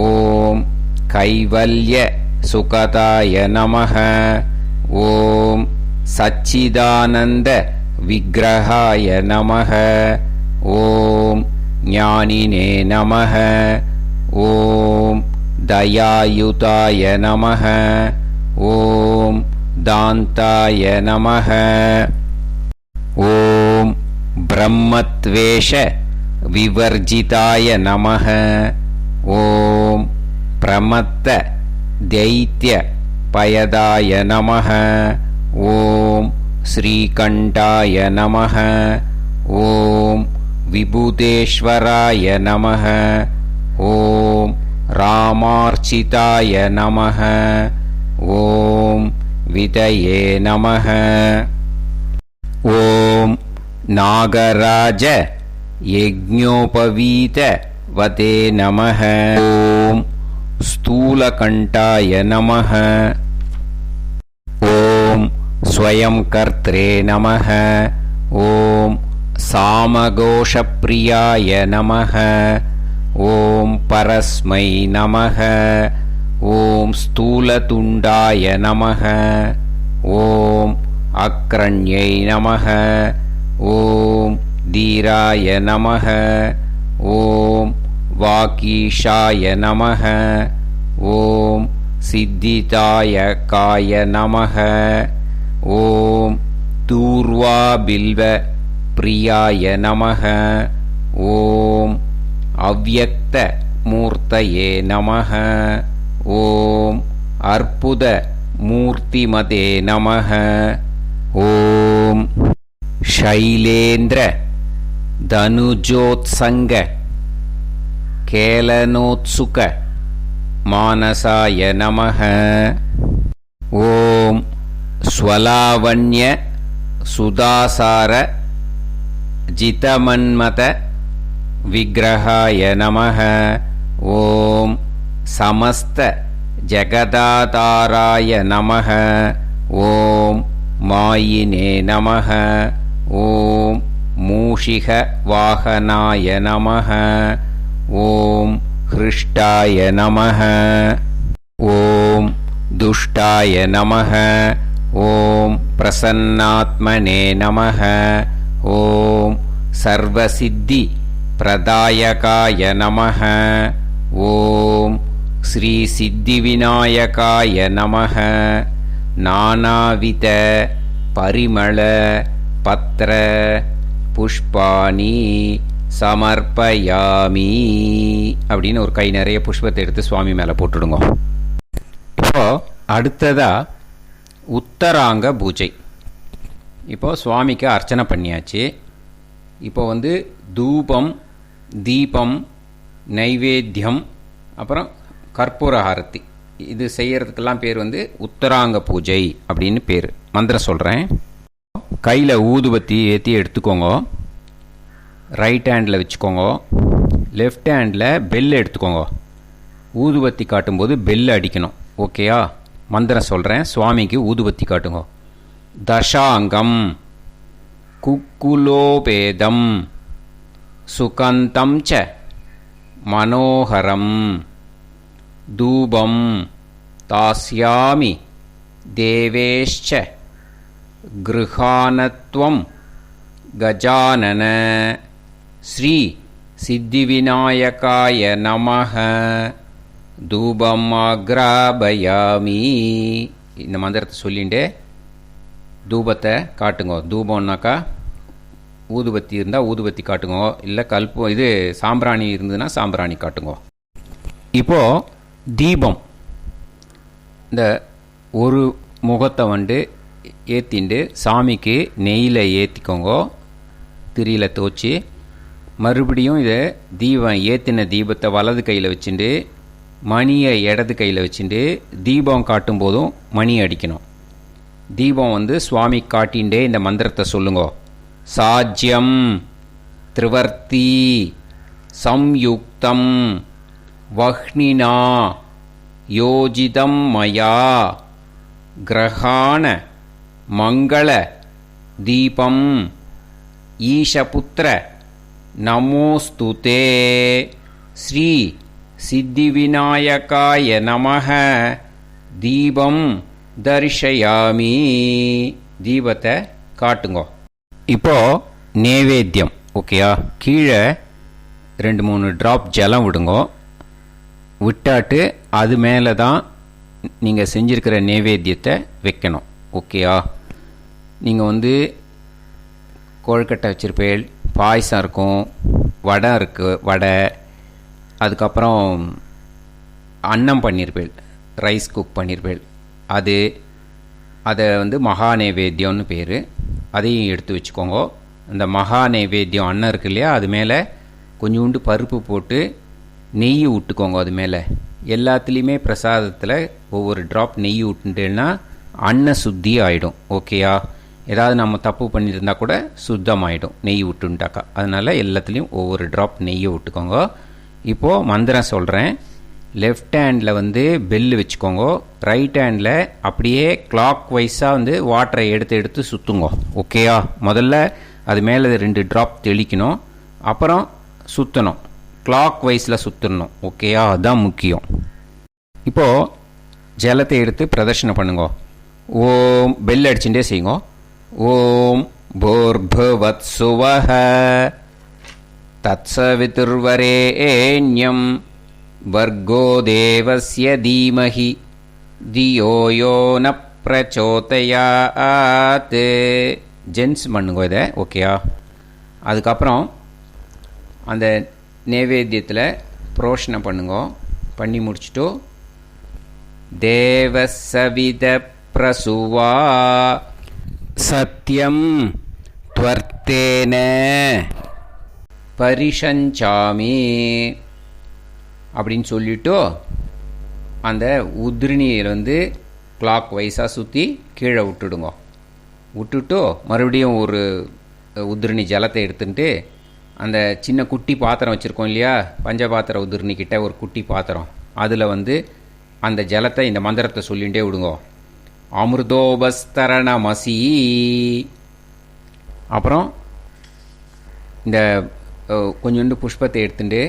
ॐ कैवल्यसुखदाय नमः। ॐ सच्चिदानन्दविग्रहाय नमः। ॐ ज्ञानिने नमः। ॐ दयायुताय नमः। ॐ दान्ताय नमः। ॐ ब्रह्मत्वेषविवर्जिताय नमः। ॐ प्रमत्तविनाशाय தைத்ய பயதாய நமः. ஓம் ஸ்ரீகண்டாய நமः. ஓம் விபுதேஸ்வராய நமः. ஓம் ராமார்ச்சிதாய நமः. ஓம் விதயே நமः. ஓம் நாகராஜ யஜ்ஞோபவீத வதே நமः. ஓம் ஸ்தூலகண்டாய நமः. ஓம் ஸ்வயம் கர்த்ரே நமः. ஓம் சாமகோஷப்ரியாய நமः. ஓம் பரஸ்மை நமः. ஓம் ஸ்தூலதுண்டாய நமः. ஓம் அக்ரண்யை நமः. ஓம் தீராய நமः. ஓம் வாகீஷாய நமः. ஓம் சித்திதாயகாய நமः. ஓம் தூர்வாபில்வ பிரியாய நமः. ஓம் அவ்யக்த மூர்த்தயே நமः. ஓம் அற்புத மூர்த்திமதே நமः. ஓம் ஷைலேந்திர தனுஜோத்சங்க கேலனோத்சுக மானசாய நமः. ஓம் ஸ்வலாவண்ய சுதாசார ஜிதமன்மத விக்கிரகாய நமः. ஓம் சமஸ்த ஜகதாதாராய நமः. ஓம் மாயினே நமः. ஓம் மூஷிக வாகனாய நமः. ஓம் ஹ்ருஷ்டாய நமः. ஓம் துஷ்டாய நமः. ஓம் பிரசன்னாத்மனே நமः. ஓம் சர்வசித்தி பிரதாயகாய நமः. ஓம் ஸ்ரீ சித்திவிநாயகாய நமः. நானாவித பரிமள பத்ர புஷ்பாணி சமர்ப்பயாமி அப்படின்னு ஒரு கை நிறைய புஷ்பத்தை எடுத்து சுவாமி மேலே போட்டுடுங்க. இப்போ அடுத்ததா உத்தராங்க பூஜை. இப்போ சுவாமிக்கு அர்ச்சனை பண்ணியாச்சு. இப்போ தூபம், தீபம், நைவேத்தியம், அப்புறம் கற்பூர ஆரத்தி இது செய்யறதுக்கெல்லாம் பேர் உத்தராங்க பூஜை அப்படின்னு பேர். மந்திரம் சொல்கிறேன். கையில் ஊதுபத்தி ஏற்றி எடுத்துக்கோங்க. ரைட் ஹேண்டில் வச்சுக்கோங்க. லெஃப்ட் ஹேண்டில் பெல் எடுத்துக்கோங்க. ஊதுபத்தி காட்டும்போது பெல் அடிக்கணும். ஓகேயா? மந்திரம் சொல்கிறேன். சுவாமிக்கு ஊதுபத்தி காட்டுங்க. தசாங்கம் குக்குலோபேதம் சுகந்தம் ச மனோகரம் தூபம் தாஸ்யாமி தேவேஷ்ச கிருஹானத்வம் கஜானன ஸ்ரீ சித்திவிநாயகாய நமः. தூபம் ஆக்ராபயாமி. இந்த மந்திரத்தை சொல்லிட்டு தூபத்தை காட்டுங்க. தூபம்னாக்கா ஊதுபத்தி இருந்தால் ஊதுபத்தி காட்டுங்க. இல்லை இது சாம்பிராணி இருந்ததுன்னா சாம்பிராணி காட்டுங்க. இப்போது தீபம் இந்த ஒரு முகத்தை ஏற்றிண்டு சாமிக்கு நெய்யில் ஏற்றிக்கோங்க. திரியில் தோச்சி மறுபடியும் இதை ஏற்றின தீபத்தை வலது கையில் வச்சுட்டு மணியை இடது கையில் வச்சுட்டு தீபம் காட்டும் போதும் மணி அடிக்கணும். தீபம் சுவாமி காட்டின்ண்டே இந்த மந்திரத்தை சொல்லுங்க. சாஜ்யம் திரிவர்த்தி சம்யுக்தம் வஹ்னினா யோஜிதம் மயா கிரகாண மங்கள தீபம் ஈஷபுத்திர நமோஸ்துதே ஸ்ரீ சித்திவிநாயகாய நமः. தீபம் தரிசயாமி. தீபத்தை காட்டுங்க. இப்போ நைவேத்தியம். ஓகேயா? கீழே 2-3 ட்ராப் ஜலம் விடுங்க. விட்டாட்டு அது மேலே தான் நீங்கள் செஞ்சுருக்கிற நைவேத்தியத்தை வைக்கணும். ஓகேயா? நீங்கள் கொழுக்கட்டை வச்சுருப்பேள், பாயசம் இருக்கும், வடை இருக்குது, வடை, அதுக்கப்புறம் அன்னம் பண்ணியிருப்பேள். Rice cook பண்ணியிருப்பேள். அதை வந்து மகா நைவேத்தியம்னு பேர். அதையும் எடுத்து வச்சுக்கோங்க. அந்த மகா நைவேத்தியம் அன்னம் இருக்கு இல்லையா, அது மேலே கொஞ்சோண்டு பருப்பு போட்டு நெய் விட்டுக்கோங்க. அது மேலே எல்லாத்துலேயுமே பிரசாதத்தில் ஒவ்வொரு ட்ராப் நெய் விட்டுட்டேன்னா அன்ன சுத்தி ஆகிடும். ஓகேயா? ஏதாவது நம்ம தப்பு பண்ணியிருந்தா கூட சுத்தமாகிடும் நெய் விட்டுட்டாக்கா. அதனால் எல்லாத்துலேயும் ஒவ்வொரு ட்ராப் நெய்யை விட்டுக்கோங்க. இப்போது மந்திரம் சொல்கிறேன். லெஃப்ட் ஹேண்டில் வந்து பெல்லு வச்சுக்கோங்க. ரைட் ஹேண்டில் அப்படியே கிளாக் வைஸாக வந்து வாட்டரை எடுத்து சுற்றுங்க. ஓகேயா? முதல்ல அது மேலே 2 ட்ராப் தெளிக்கணும், அப்புறம் சுற்றணும். கிளாக் வைஸில் சுற்றணும். ஓகேயா? அதுதான் முக்கியம். இப்போது ஜலத்தை எடுத்து பிரதர்ஷனம் பண்ணுங்க. ஓம் பெல் அடிச்சுட்டே செய்யுங்க. ஓம் பூர்புவத் சுவஹ தத்சவிதுர்வரேண்யம் வர்கோ தேவஸ்ய தீமஹி தியோ யோ ந பிரச்சோதயாத். ஜென்ஸ் பண்ணுங்க இதை. ஓகேயா? அதுக்கப்புறம் அந்த நைவேத்தியத்தில் புரோஷனை பண்ணுங்க. பண்ணி முடிச்சுட்டு தேவசவித பிரசுவா சத்யம் த்வர்த்தேன பரிஷஞ்சாமி அப்படின்னு சொல்லிவிட்டு அந்த உதிரணியில் வந்து கிளாக் வைஸாக சுற்றி கீழே விட்டுடுங்க. விட்டுட்டு மறுபடியும் ஒரு உதிரணி ஜலத்தை எடுத்துட்டு அந்த சின்ன குட்டி பாத்திரம் வச்சுருக்கோம் இல்லையா, பஞ்சபாத்திர உதிரணிக்கிட்ட ஒரு குட்டி பாத்திரம், அதில் வந்து அந்த ஜலத்தை இந்த மந்திரத்தை சொல்லிகிட்டே விடுங்க. அமிர்தோபஸ்தரணமசி. அப்புறம் இந்த கொஞ்சோண்டு புஷ்பத்தை எடுத்துட்டு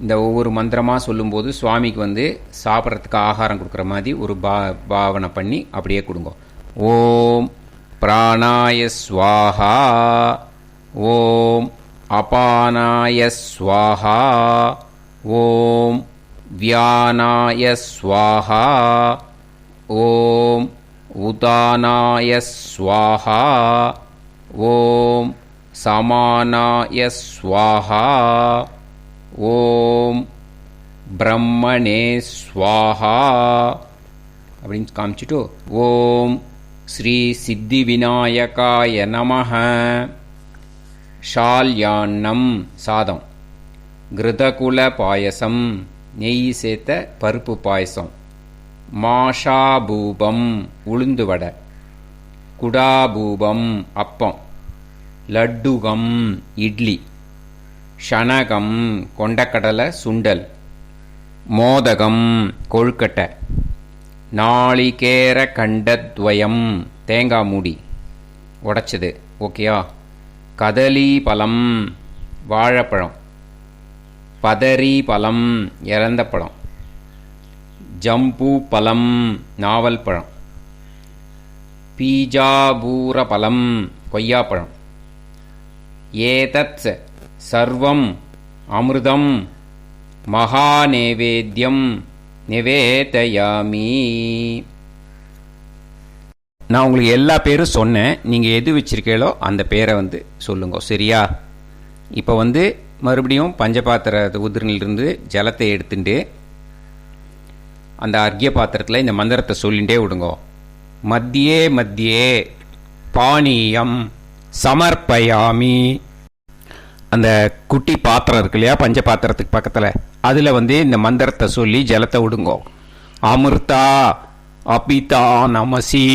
இந்த ஒவ்வொரு மந்திரமாக சொல்லும்போது சுவாமிக்கு வந்து சாப்பிட்றதுக்கு ஆகாரம் கொடுக்குற மாதிரி ஒரு பாவனை பண்ணி அப்படியே கொடுங்க. ஓம் பிராணாய ஸ்வாஹா, ஓம் அபானாய ஸ்வாஹா, ஓம் வியானாய ஸ்வாஹா, ஓம் உதானாய ஸ்வாஹா, ஓம் சமானாய ஸ்வாஹா, ஓம் பிரம்மணே ஸ்வாஹா அப்படின்னு காமிச்சிட்டு ஓம் ஸ்ரீ சித்தி விநாயகாய நமஹ. ஷால்யான்னம் சாதம், கிருதகுல பாயசம் நெய் சேர்த்த பருப்பு பாயசம், மாஷாபூபம் உளுந்து வடை, குடாபூபம் அப்பம், லட்டுகம் இட்லி, ஷனகம் கொண்டக்கடலை சுண்டல், மோதகம் கொழுக்கட்டை, நாளிகேர கண்டத்வயம் தேங்காய் மூடி உடைச்சது. ஓகேயா? கதலி பழம் வாழைப்பழம், பதரி பழம் இறந்த பழம், ஜம்பு பழம் நாவல் பழம், பீஜாபூர பழம் கொய்யாப்பழம், ஏதத் சர்வம் அமிர்தம் மகாநேவேத்யம் நிவேதயாமி. நான் உங்களுக்கு எல்லா பேரும் சொன்னேன். நீங்கள் எது வச்சிருக்கீங்களோ அந்த பேரை வந்து சொல்லுங்க. சரியா? இப்போ வந்து மறுபடியும் பஞ்சபாத்திர உதிரனிலிருந்து ஜலத்தை எடுத்துட்டு அந்த அர்க்கிய பாத்திரத்தில் இந்த மந்திரத்தை சொல்லிகிட்டே விடுங்க. மத்தியே மத்தியே பானீயம் சமர்ப்பயாமி. அந்த குட்டி பாத்திரம் இருக்கு இல்லையா, பஞ்ச பாத்திரத்துக்கு பக்கத்தில், அதில் வந்து இந்த மந்திரத்தை சொல்லி ஜலத்தை விடுங்க. அமிர்தா அபிதா நமசி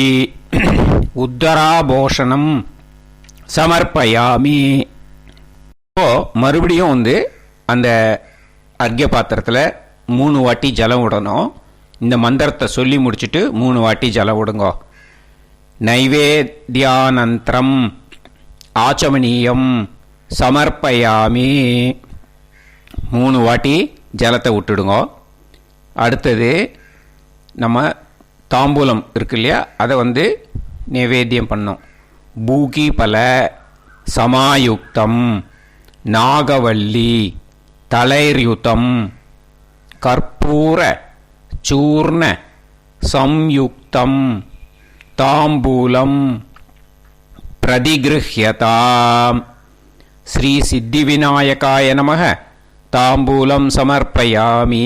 உத்தராபோஷணம் சமர்ப்பயாமி. இப்போ மறுபடியும் வந்து அந்த அர்க்கிய பாத்திரத்தில் 3 வாட்டி ஜலம் விடணும். இந்த மந்திரத்தை சொல்லி முடிச்சுட்டு 3 வாட்டி ஜலம் விடுங்க. நைவேத்யானந்தரம் ஆச்சமனீயம் சமர்ப்பயாமி. 3 வாட்டி ஜலத்தை விட்டுடுங்க. அடுத்தது நம்ம தாம்பூலம் இருக்கு இல்லையா, அதை வந்து நைவேத்தியம் பண்ணோம். பூகி பல சமாயுக்தம் நாகவல்லி தலைர்யுதம் கற்பூர சூர்ண சம்யுக்தம் தாம்பூலம் பிரதிகிருஹ்யதாம். ஸ்ரீ சித்தி விநாயகாய நமஹ தாம்பூலம் சமர்ப்பயாமி.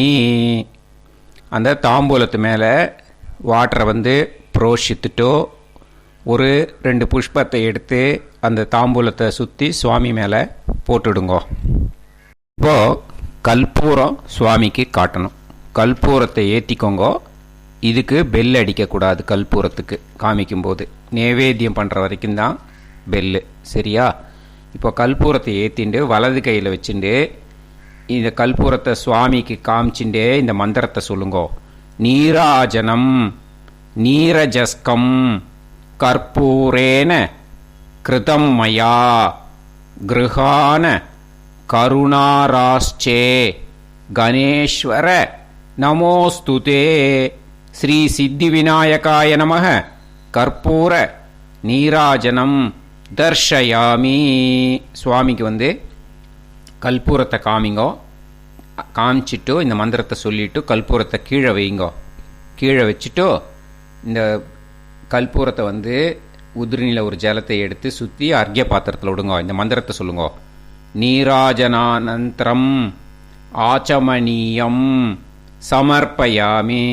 அந்த தாம்பூலத்து மேலே வாட்டரை வந்து புரோஷித்துட்டோ ஒரு 2 புஷ்பத்தை எடுத்து அந்த தாம்பூலத்தை சுற்றி சுவாமி மேலே போட்டுடுங்கோ. இப்போது கற்பூரம் சுவாமிக்கு காட்டணும். கற்பூரத்தை ஏற்றிக்கோங்கோ. இதுக்கு பெல் அடிக்கக்கூடாது. கற்பூரத்துக்கு காமிக்கும்போது நைவேத்தியம் பண்ணுற வரைக்கும் தான் பெல்லு. சரியா? இப்போ கற்பூரத்தை ஏற்றிண்டு வலது கையில் வச்சுட்டு இந்த கற்பூரத்தை சுவாமிக்கு காமிச்சுட்டே இந்த மந்திரத்தை சொல்லுங்கோ. நீராஜனம் நீரஜஸ்கம் கற்பூரேன கிருதம் மயா கிருஹான கருணாராஷ்சே கணேஸ்வர நமோஸ்துதே ஸ்ரீ சித்தி விநாயகாய நமஹ கற்பூர நீராஜனம் தர்ஷயாமி. சுவாமிக்கு வந்து கற்பூரத்தை காமிங்கோ. காமிச்சிட்டு இந்த மந்திரத்தை சொல்லிவிட்டு கற்பூரத்தை கீழே வைங்கோ. கீழே வச்சுட்டு இந்த கற்பூரத்தை வந்து உதிரினில் ஒரு ஜலத்தை எடுத்து சுற்றி அர்க்ய பாத்திரத்தில் விடுங்கோ. இந்த மந்திரத்தை சொல்லுங்கோ. நீராஜனானந்தரம் ஆச்சமனீயம் சமர்ப்பயாமி.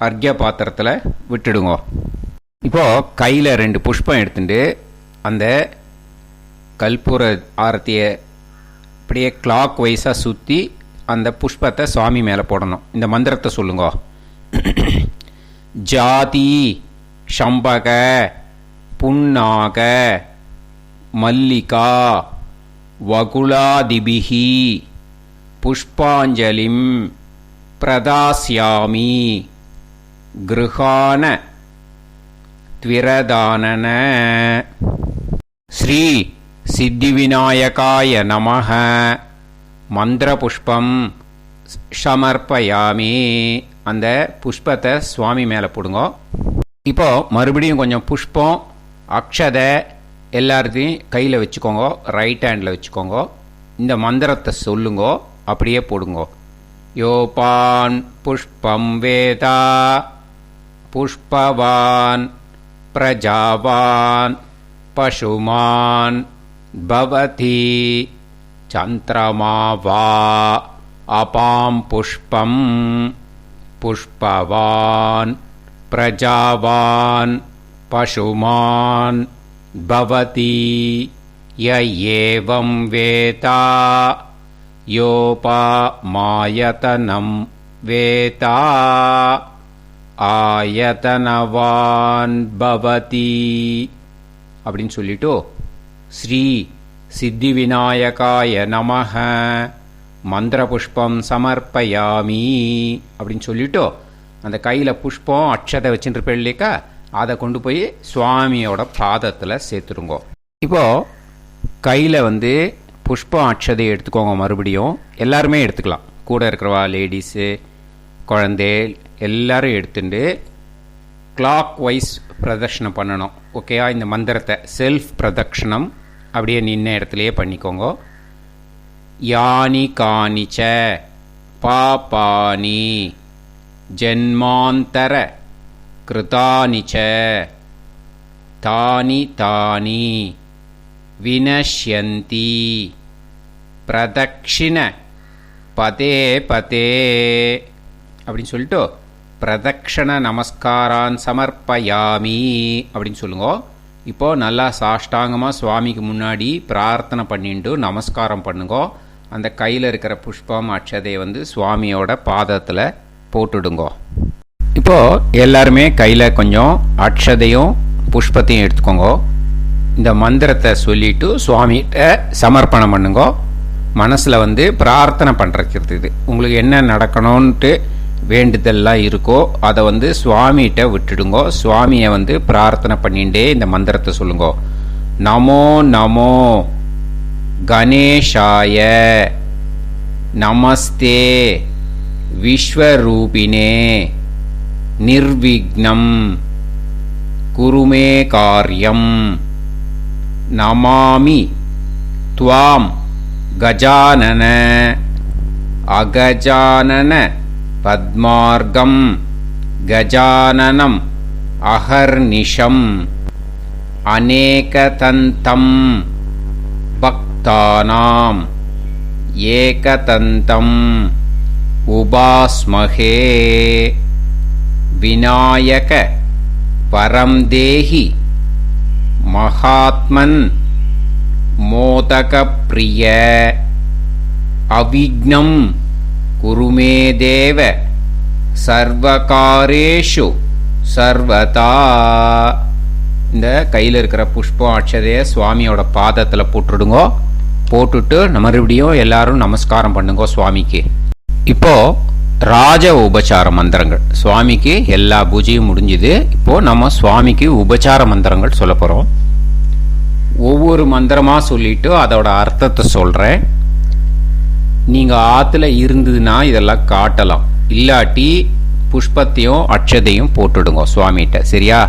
அர்க்ய பாத்திரத்தில் விட்டுடுங்கோ. இப்போது கையில் 2 புஷ்பம் எடுத்துட்டு அந்த கற்பூர ஆரத்தியை அப்படியே கிளாக் வைஸாக சுற்றி அந்த புஷ்பத்தை சுவாமி மேலே போடணும். இந்த மந்திரத்தை சொல்லுங்கோ. ஜாதி சம்பக புன்னாக மல்லிகா வகுலாதிபிஹி புஷ்பாஞ்சலிம் பிரதாஸ்யாமி கிருஹான த்விரதானன. ஸ்ரீ சித்திவிநாயகாய நமஹ மந்திர புஷ்பம் சமர்ப்பயாமி. அந்த புஷ்பத்தை சுவாமி மேலே போடுங்கோ. இப்போ மறுபடியும் கொஞ்சம் புஷ்பம் அக்ஷதை எல்லாத்தையும் கையில் வச்சுக்கோங்க. ரைட் ஹேண்டில் வச்சுக்கோங்க. இந்த மந்திரத்தை சொல்லுங்கோ. அப்படியே போடுங்கோ. யோபான் புஷ்பம் வேதா புஷ்பவான் பிரஜாவான் பசுமான் பவதி சந்திரமா வா அபாம் புஷ்பம் புஷ்பவான் பிரஜாவான் பசுமான் பவதி ய ஏவம் வேதா யோபா மாயதனம் வேதா ஆயதனவான் பவதி அப்படின்னு சொல்லிட்டு ஸ்ரீ சித்தி விநாயகாய நமஹ மந்திர புஷ்பம் சமர்ப்பயாமி அப்படின்னு சொல்லிட்டு அந்த கையில் புஷ்பம் அக்ஷதை வச்சுட்டு இருப்பேக்கா அதை கொண்டு போய் சுவாமியோட பாதத்தில் சேர்த்துருங்கோ. இப்போது கையில் வந்து புஷ்பம் அக்ஷதையை எடுத்துக்கோங்க. மறுபடியும் எல்லாருமே எடுத்துக்கலாம். கூட இருக்கிறவா லேடிஸு குழந்தை எல்லாரும் எடுத்துட்டு கிளாக் வைஸ் பிரதட்சணம் பண்ணணும். ஓகேயா? இந்த மந்திரத்தை செல்ஃப் பிரதட்சணம் அப்படியே நின்ன இடத்துலையே பண்ணிக்கோங்க. யானி காணிச்ச பாபானி ஜென்மாந்தர கிருதானிச்ச தானி தானி வினஷ்யந்தி பிரதக்ஷிண பதே பதே அப்படின்னு சொல்லிட்டு பிரதக்ஷண நமஸ்காரான் சமர்ப்பயாமி அப்படின்னு சொல்லுங்க. இப்போது நல்லா சாஷ்டாங்கமாக சுவாமிக்கு முன்னாடி பிரார்த்தனை பண்ணிட்டு நமஸ்காரம் பண்ணுங்க. அந்த கையில் இருக்கிற புஷ்பம் அக்ஷதையை வந்து சுவாமியோட பாதத்தில் போட்டுடுங்கோ. இப்போது எல்லாருமே கையில் கொஞ்சம் அக்ஷதையும் புஷ்பத்தையும் எடுத்துக்கோங்க. இந்த மந்திரத்தை சொல்லிவிட்டு சுவாமிகிட்ட சமர்ப்பணம் பண்ணுங்க. மனசில் வந்து பிரார்த்தனை பண்ணுறது. இது உங்களுக்கு என்ன நடக்கணும்ன்ட்டு வேண்டுதல்லாம் இருக்கோ அதை வந்து சுவாமிகிட்ட விட்டுடுங்கோ. சுவாமியை வந்து பிரார்த்தனை பண்ணிகிட்டே இந்த மந்திரத்தை சொல்லுங்கோ. நமோ நமோ கணேஷாய நமஸ்தே விஸ்வரூபினே நிர்விக்னம் குருமே காரியம் நமாமி த்வாம் கஜானன அகஜானன பத்மார்கம் கஜானனம் அஹர்நிஷம் அநேகதந்தம் பக்தானாம் ஏகதந்தம் உபாஸ்மஹே விநாயக வரம் தேஹி மகாத்மன் மோதக பிரிய அவிக்னம் குருமே தேவ சர்வகாரேஷு சர்வதா. இந்த கையில் இருக்கிற புஷ்பம் அட்சதையை சுவாமியோட பாதத்தில் போட்டுடுங்கோ. போட்டுட்டு மறுபடியும் எல்லாரும் நமஸ்காரம் பண்ணுங்க சுவாமிக்கு. இப்போ ராஜ உபச்சார மந்திரங்கள். சுவாமிக்கு எல்லா பூஜையும் முடிஞ்சுது. இப்போ நம்ம சுவாமிக்கு உபச்சார மந்திரங்கள் சொல்ல போறோம். ஒவ்வொரு மந்திரமா சொல்லிட்டு அதோட அர்த்தத்தை சொல்றேன். நீங்க ஆத்துல இருந்ததுன்னா இதெல்லாம் காட்டலாம், இல்லாட்டி புஷ்பத்தையும் அட்சதையும் போட்டுடுங்க சுவாமிகிட்ட. சரியா?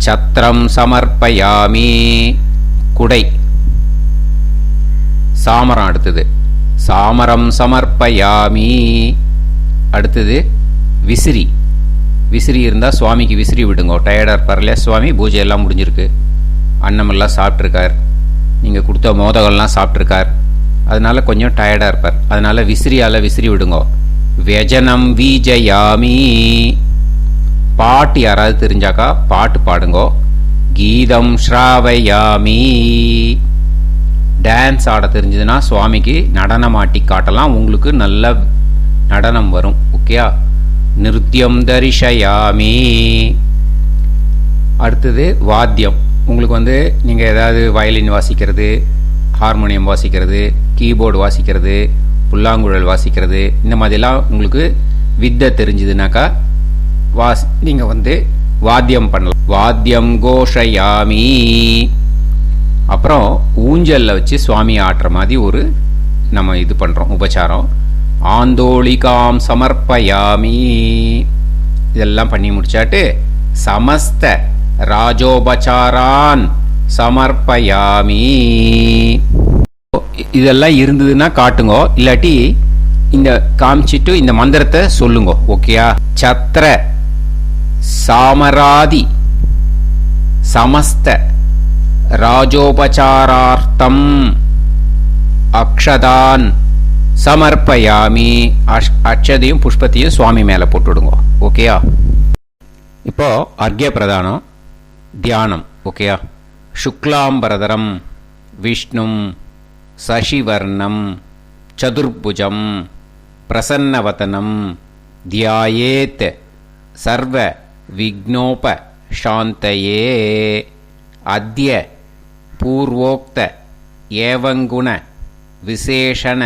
சத்திரம் சமர்ப்பயாமி, குடை. சாமரம் அடுத்தது. சாமரம் சமர்ப்பயாமி. அடுத்தது விசிறி. விசிறி இருந்தால் சுவாமிக்கு விசிறி விடுங்க. டயர்டாக இருப்பார் இல்லையா சுவாமி? பூஜை எல்லாம் முடிஞ்சிருக்கு, அன்னமெல்லாம் சாப்பிட்ருக்கார், நீங்கள் கொடுத்த மோதகம்லாம் சாப்பிட்ருக்கார், அதனால கொஞ்சம் டயர்டாக இருப்பார். அதனால விசிறியால் விசிறி விடுங்க. வியஜனம் வீஜயாமி. பாட்டு யாராவது தெரிஞ்சாக்கா பாட்டு பாடுங்கோ. கீதம் ஸ்ராவயாமி. டான்ஸ் ஆட தெரிஞ்சதுன்னா சுவாமிக்கு நடனம் ஆட்டி காட்டலாம், உங்களுக்கு நல்ல நடனம் வரும். ஓகேயா? நிருத்யம் தரிசயாமி. அடுத்தது வாத்தியம். உங்களுக்கு நீங்கள் ஏதாவது வயலின் வாசிக்கிறது, ஹார்மோனியம் வாசிக்கிறது, கீபோர்டு வாசிக்கிறது, புல்லாங்குழல் வாசிக்கிறது, இந்த மாதிரிலாம் உங்களுக்கு வித்தை தெரிஞ்சதுனாக்கா நீங்கள் வாத்தியம் பண்ணலாம். வாத்தியம் கோஷயாமி. அப்புறம் ஊஞ்சலில் வச்சு சுவாமி ஆட்டுற மாதிரி ஒரு நம்ம இது பண்ணுறோம் உபச்சாரம். ஆந்தோளிகாம் சமர்ப்பயாமி. இதெல்லாம் பண்ணி முடிச்சாட்டு சமஸ்த ராஜோபச்சாரான் சமர்ப்பயாமி. இதெல்லாம் இருந்ததுன்னா காட்டுங்க, இல்லாட்டி இந்த காமிச்சிட்டு இந்த மந்திரத்தை சொல்லுங்க. ஓகேயா? சத்திர சாமராதி சமஸ்த ராஜோபச்சாரார்த்தம் அக்ஷதான் சமர்ப்பயாமி. அக்ஷதையும் புஷ்பத்தையும் சுவாமி மேல போட்டுடுங்க. ஓகேயா? இப்போ அர்க்ய பிரதானம், தியானம். ஓகேயா? சுக்லாம்பரதரம் விஷ்ணும் சசிவர்ணம் சதுர்புஜம் பிரசன்னவதனம் தியாயேத் சர்வ விக்னோப சாந்தயே. அத்ய பூர்வோக்த ஏவங்குண விசேஷண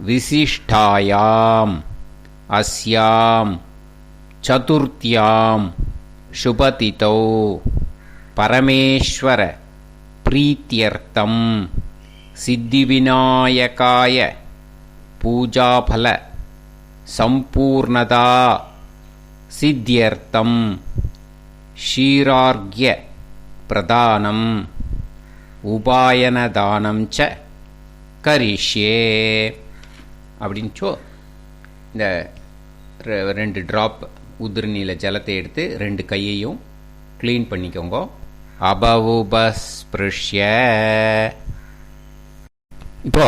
விசிஷ்டாயாம் அஸ்யாம் சதுர்த்தியாம் சுபதிதோ பரமேஸ்வர பிரீத்யர்த்தம் சித்திவிநாயகாய பூஜாபல சம்பூர்ணதா சித்தியர்த்தம் ஷீரார்க்ய பிரதானம் உபாயனதானம் ச கரிஷ்யே. அப்படின்ச்சோ இந்த 2 டிராப் உதிர்நீல ஜலத்தை எடுத்து 2 கையையும் கிளீன் பண்ணிக்கோங்க. அபவுபஸ்பிருஷ்ய. இப்போ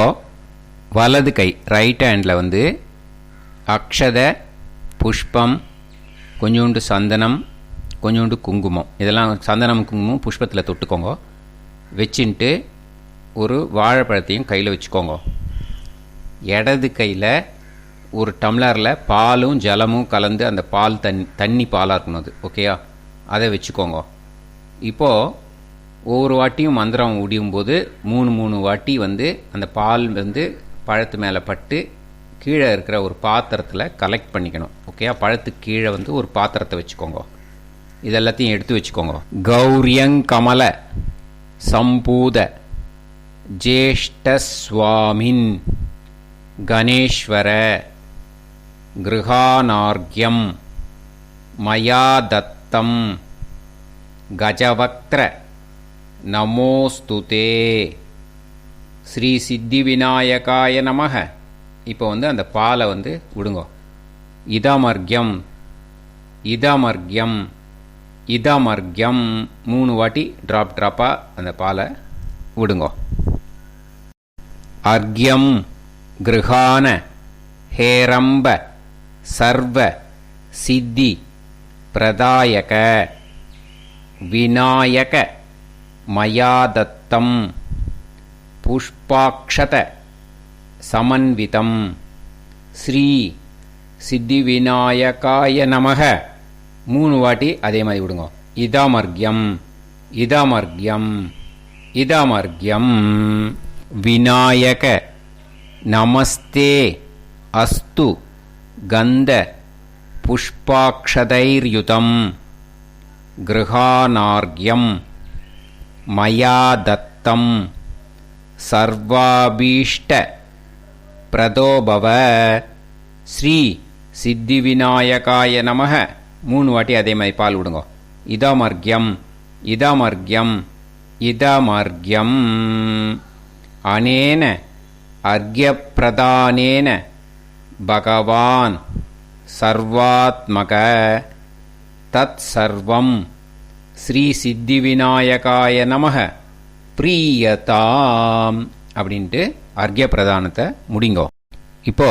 வலது கை ரைட் ஹேண்டில் அக்ஷத புஷ்பம், கொஞ்சோண்டு சந்தனம், கொஞ்சோண்டு குங்குமம், இதெல்லாம் சந்தனம் குங்குமம் புஷ்பத்தில் தொட்டுக்கோங்க. வச்சுட்டு ஒரு வாழைப்பழத்தையும் கையில் வச்சுக்கோங்க. இடது கையில் ஒரு டம்ளரில் பாலும் ஜலமும் கலந்து, அந்த பால் தண்ணி பாலாக இருக்கணும் அது. ஓகேயா? அதை வச்சுக்கோங்க. இப்போது ஒவ்வொரு வாட்டியும் மந்திரம் முடியும் போது 3 வாட்டி அந்த பால் பழத்து மேலே பட்டு கீழே இருக்கிற ஒரு பாத்திரத்தில் கலெக்ட் பண்ணிக்கணும். ஓகேயா? பழத்துக்கு கீழே ஒரு பாத்திரத்தை வச்சுக்கோங்க. இதெல்லாத்தையும் எடுத்து வச்சுக்கோங்க. கௌரியங் கமல சம்பூத ஜேஷ்டஸ்வாமின் கணேஸ்வர கிருஹானார்க்யம் மயா தத்தம் கஜவக்த்ர நமோஸ்துதே ஸ்ரீ சித்தி விநாயகாய நமக. இப்போ அந்த பாலை விடுங்க. இதமர்க்யம் இதமர்க்யம் இதமர்க்யம் 3 வாட்டி ட்ராப்பாக அந்த பாலை விடுங்க. அர்க்யம் கிருஹான ஹேரம்ப சர்வ சித்தி பிரதாயக விநாயக மயாதத்தம் புஷ்பாக்ஷத சமன்விதம் ஸ்ரீ சித்தி விநாயகாய நமக. 3 வாட்டி அதே மாதிரி விடுங்க. இதமர்க்யம் இதமர்க்யம் இதமர்க்யம் விநாயக நமஸ்தே அஸ்து கந்த புஷ்பாக்ஷதைர்யுதம் கிருஹானார்க்யம் மயா தத்தம் சர்வாபீஷ்ட பிரதோபவ ஸ்ரீ சித்தி விநாயகாய நமக. 3 வாட்டி அதே மாதிரி பால் விடுங்க. இதமர்க்யம் இதமர்க்யம் இதமர்க்யம் அனேன அர்க்யப்பிரதானேன பகவான் சர்வாத்மக தத் சர்வம் ஸ்ரீ சித்தி விநாயகாய நமக பிரியதாம் அப்படின்ட்டு அர்க்ய பிரதானத்தை முடிங்கோ. இப்போ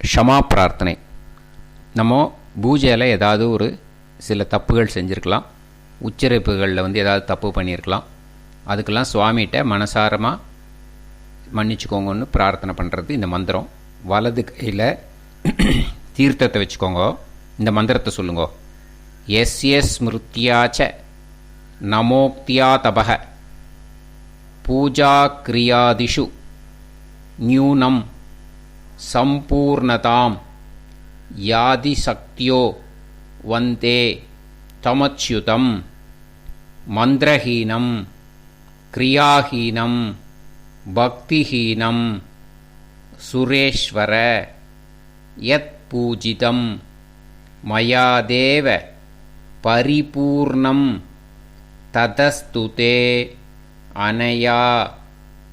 க்ஷமா பிரார்த்தனை. நம்ம பூஜையில் ஏதாவது ஒரு சில தப்புகள் செஞ்சுருக்கலாம், உச்சரிப்புகளில் ஏதாவது தப்பு பண்ணியிருக்கலாம். அதுக்கெல்லாம் சுவாமிகிட்ட மனசாரமாக மன்னிச்சுக்கோங்கன்னு பிரார்த்தனை பண்ணுறது இந்த மந்திரம். வலது கையில் தீர்த்தத்தை வச்சுக்கோங்க. இந்த மந்திரத்தை சொல்லுங்க. எஸ்ய ஸ்மிருத்யாச்ச நமோக்தியா தபக பூஜா கிரியாதிஷு நியூனம் சம்பூர்ணதாம் யாதி சக்தியோ வந்தே தமச்யுதம் மந்திரஹீனம் கிரியாஹீனம் பக்திஹீனம் சுரேஸ்வர யத் பூஜிதம் மயாதேவ பரிபூர்ணம் ததஸ்துதே அனயா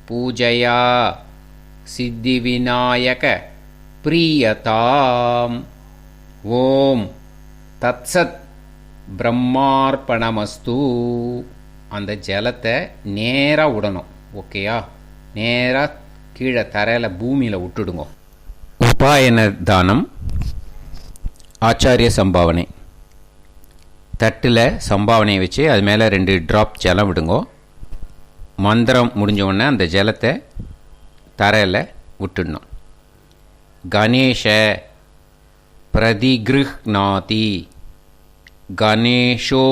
பூஜையா சித்திவிநாயக பிரியதாம். ஓம் தத்சத் பிரம்மார்ப்பணமஸ்து. அந்த ஜலத்தை நேராக விடணும். ஓகேயா? நேராக கீழே தரையில் பூமியில் விட்டுடுங்க. உபாயன தானம். ஆச்சாரிய சம்பாவனை. தட்டில் சம்பாவனையை வச்சு அது மேலே 2 ட்ராப் ஜலம் விடுங்கோ. மந்திரம் முடிஞ்ச அந்த ஜலத்தை தரையில் விட்டுடணும். கணேஷ பிரதிகிருஹ்ணாதி கணேஷோ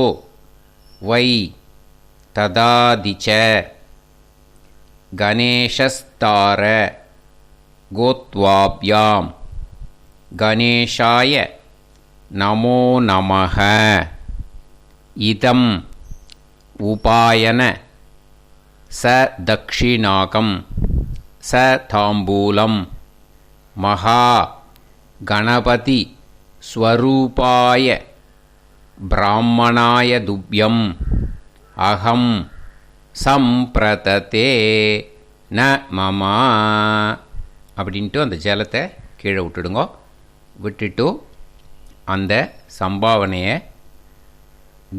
வை ததாதிச்ச கணேஷஸ்தார கோத்வாப்யாம் கணேஷாய நமோ நமஹ. இதம் உபாயன ச தக்ஷிணாகம் ச தாம்பூலம் மகா கணபதி ஸ்வரூபாய பிராமணாய துப்யம் அகம் சம்பிரததே ந மம அப்படின்ட்டு அந்த ஜலத்தை கீழே விட்டுடுங்க. விட்டுட்டு அந்த சம்பாவனையை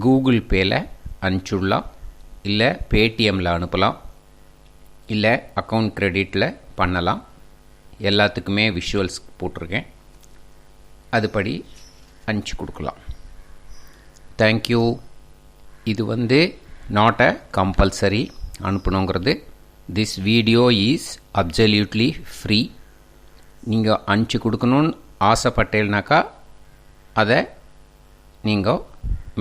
கூகுள் பேயில் அனுப்பிச்சுடலாம், இல்லை பேடிஎம்மில் அனுப்பலாம், இல்லை அக்கௌண்ட் கிரெடிட்டில் பண்ணலாம். எல்லாத்துக்குமே விஷுவல்ஸ் போட்டிருக்கேன். அதுபடி அனுப்பிச்சி கொடுக்கலாம். தேங்க்யூ. இது நாட் அ கம்பல்சரி அனுப்பணுங்கிறது. This video is absolutely free. நீங்கள் அனுப்பிச்சி கொடுக்கணுன்னு ஆசைப்பட்டேன்னாக்கா அதை நீங்கள்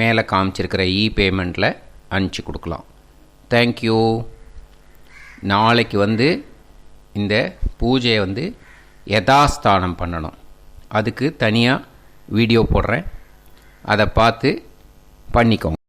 மேலே காமிச்சிருக்கிற பேமெண்ட்டில் அனுப்பிச்சி கொடுக்கலாம். தேங்க்யூ. நாளைக்கு இந்த பூஜையை யதாஸ்தானம் பண்ணணும். அதுக்கு தனியாக வீடியோ போடுறேன். அதை பார்த்து பண்ணிக்கோங்க.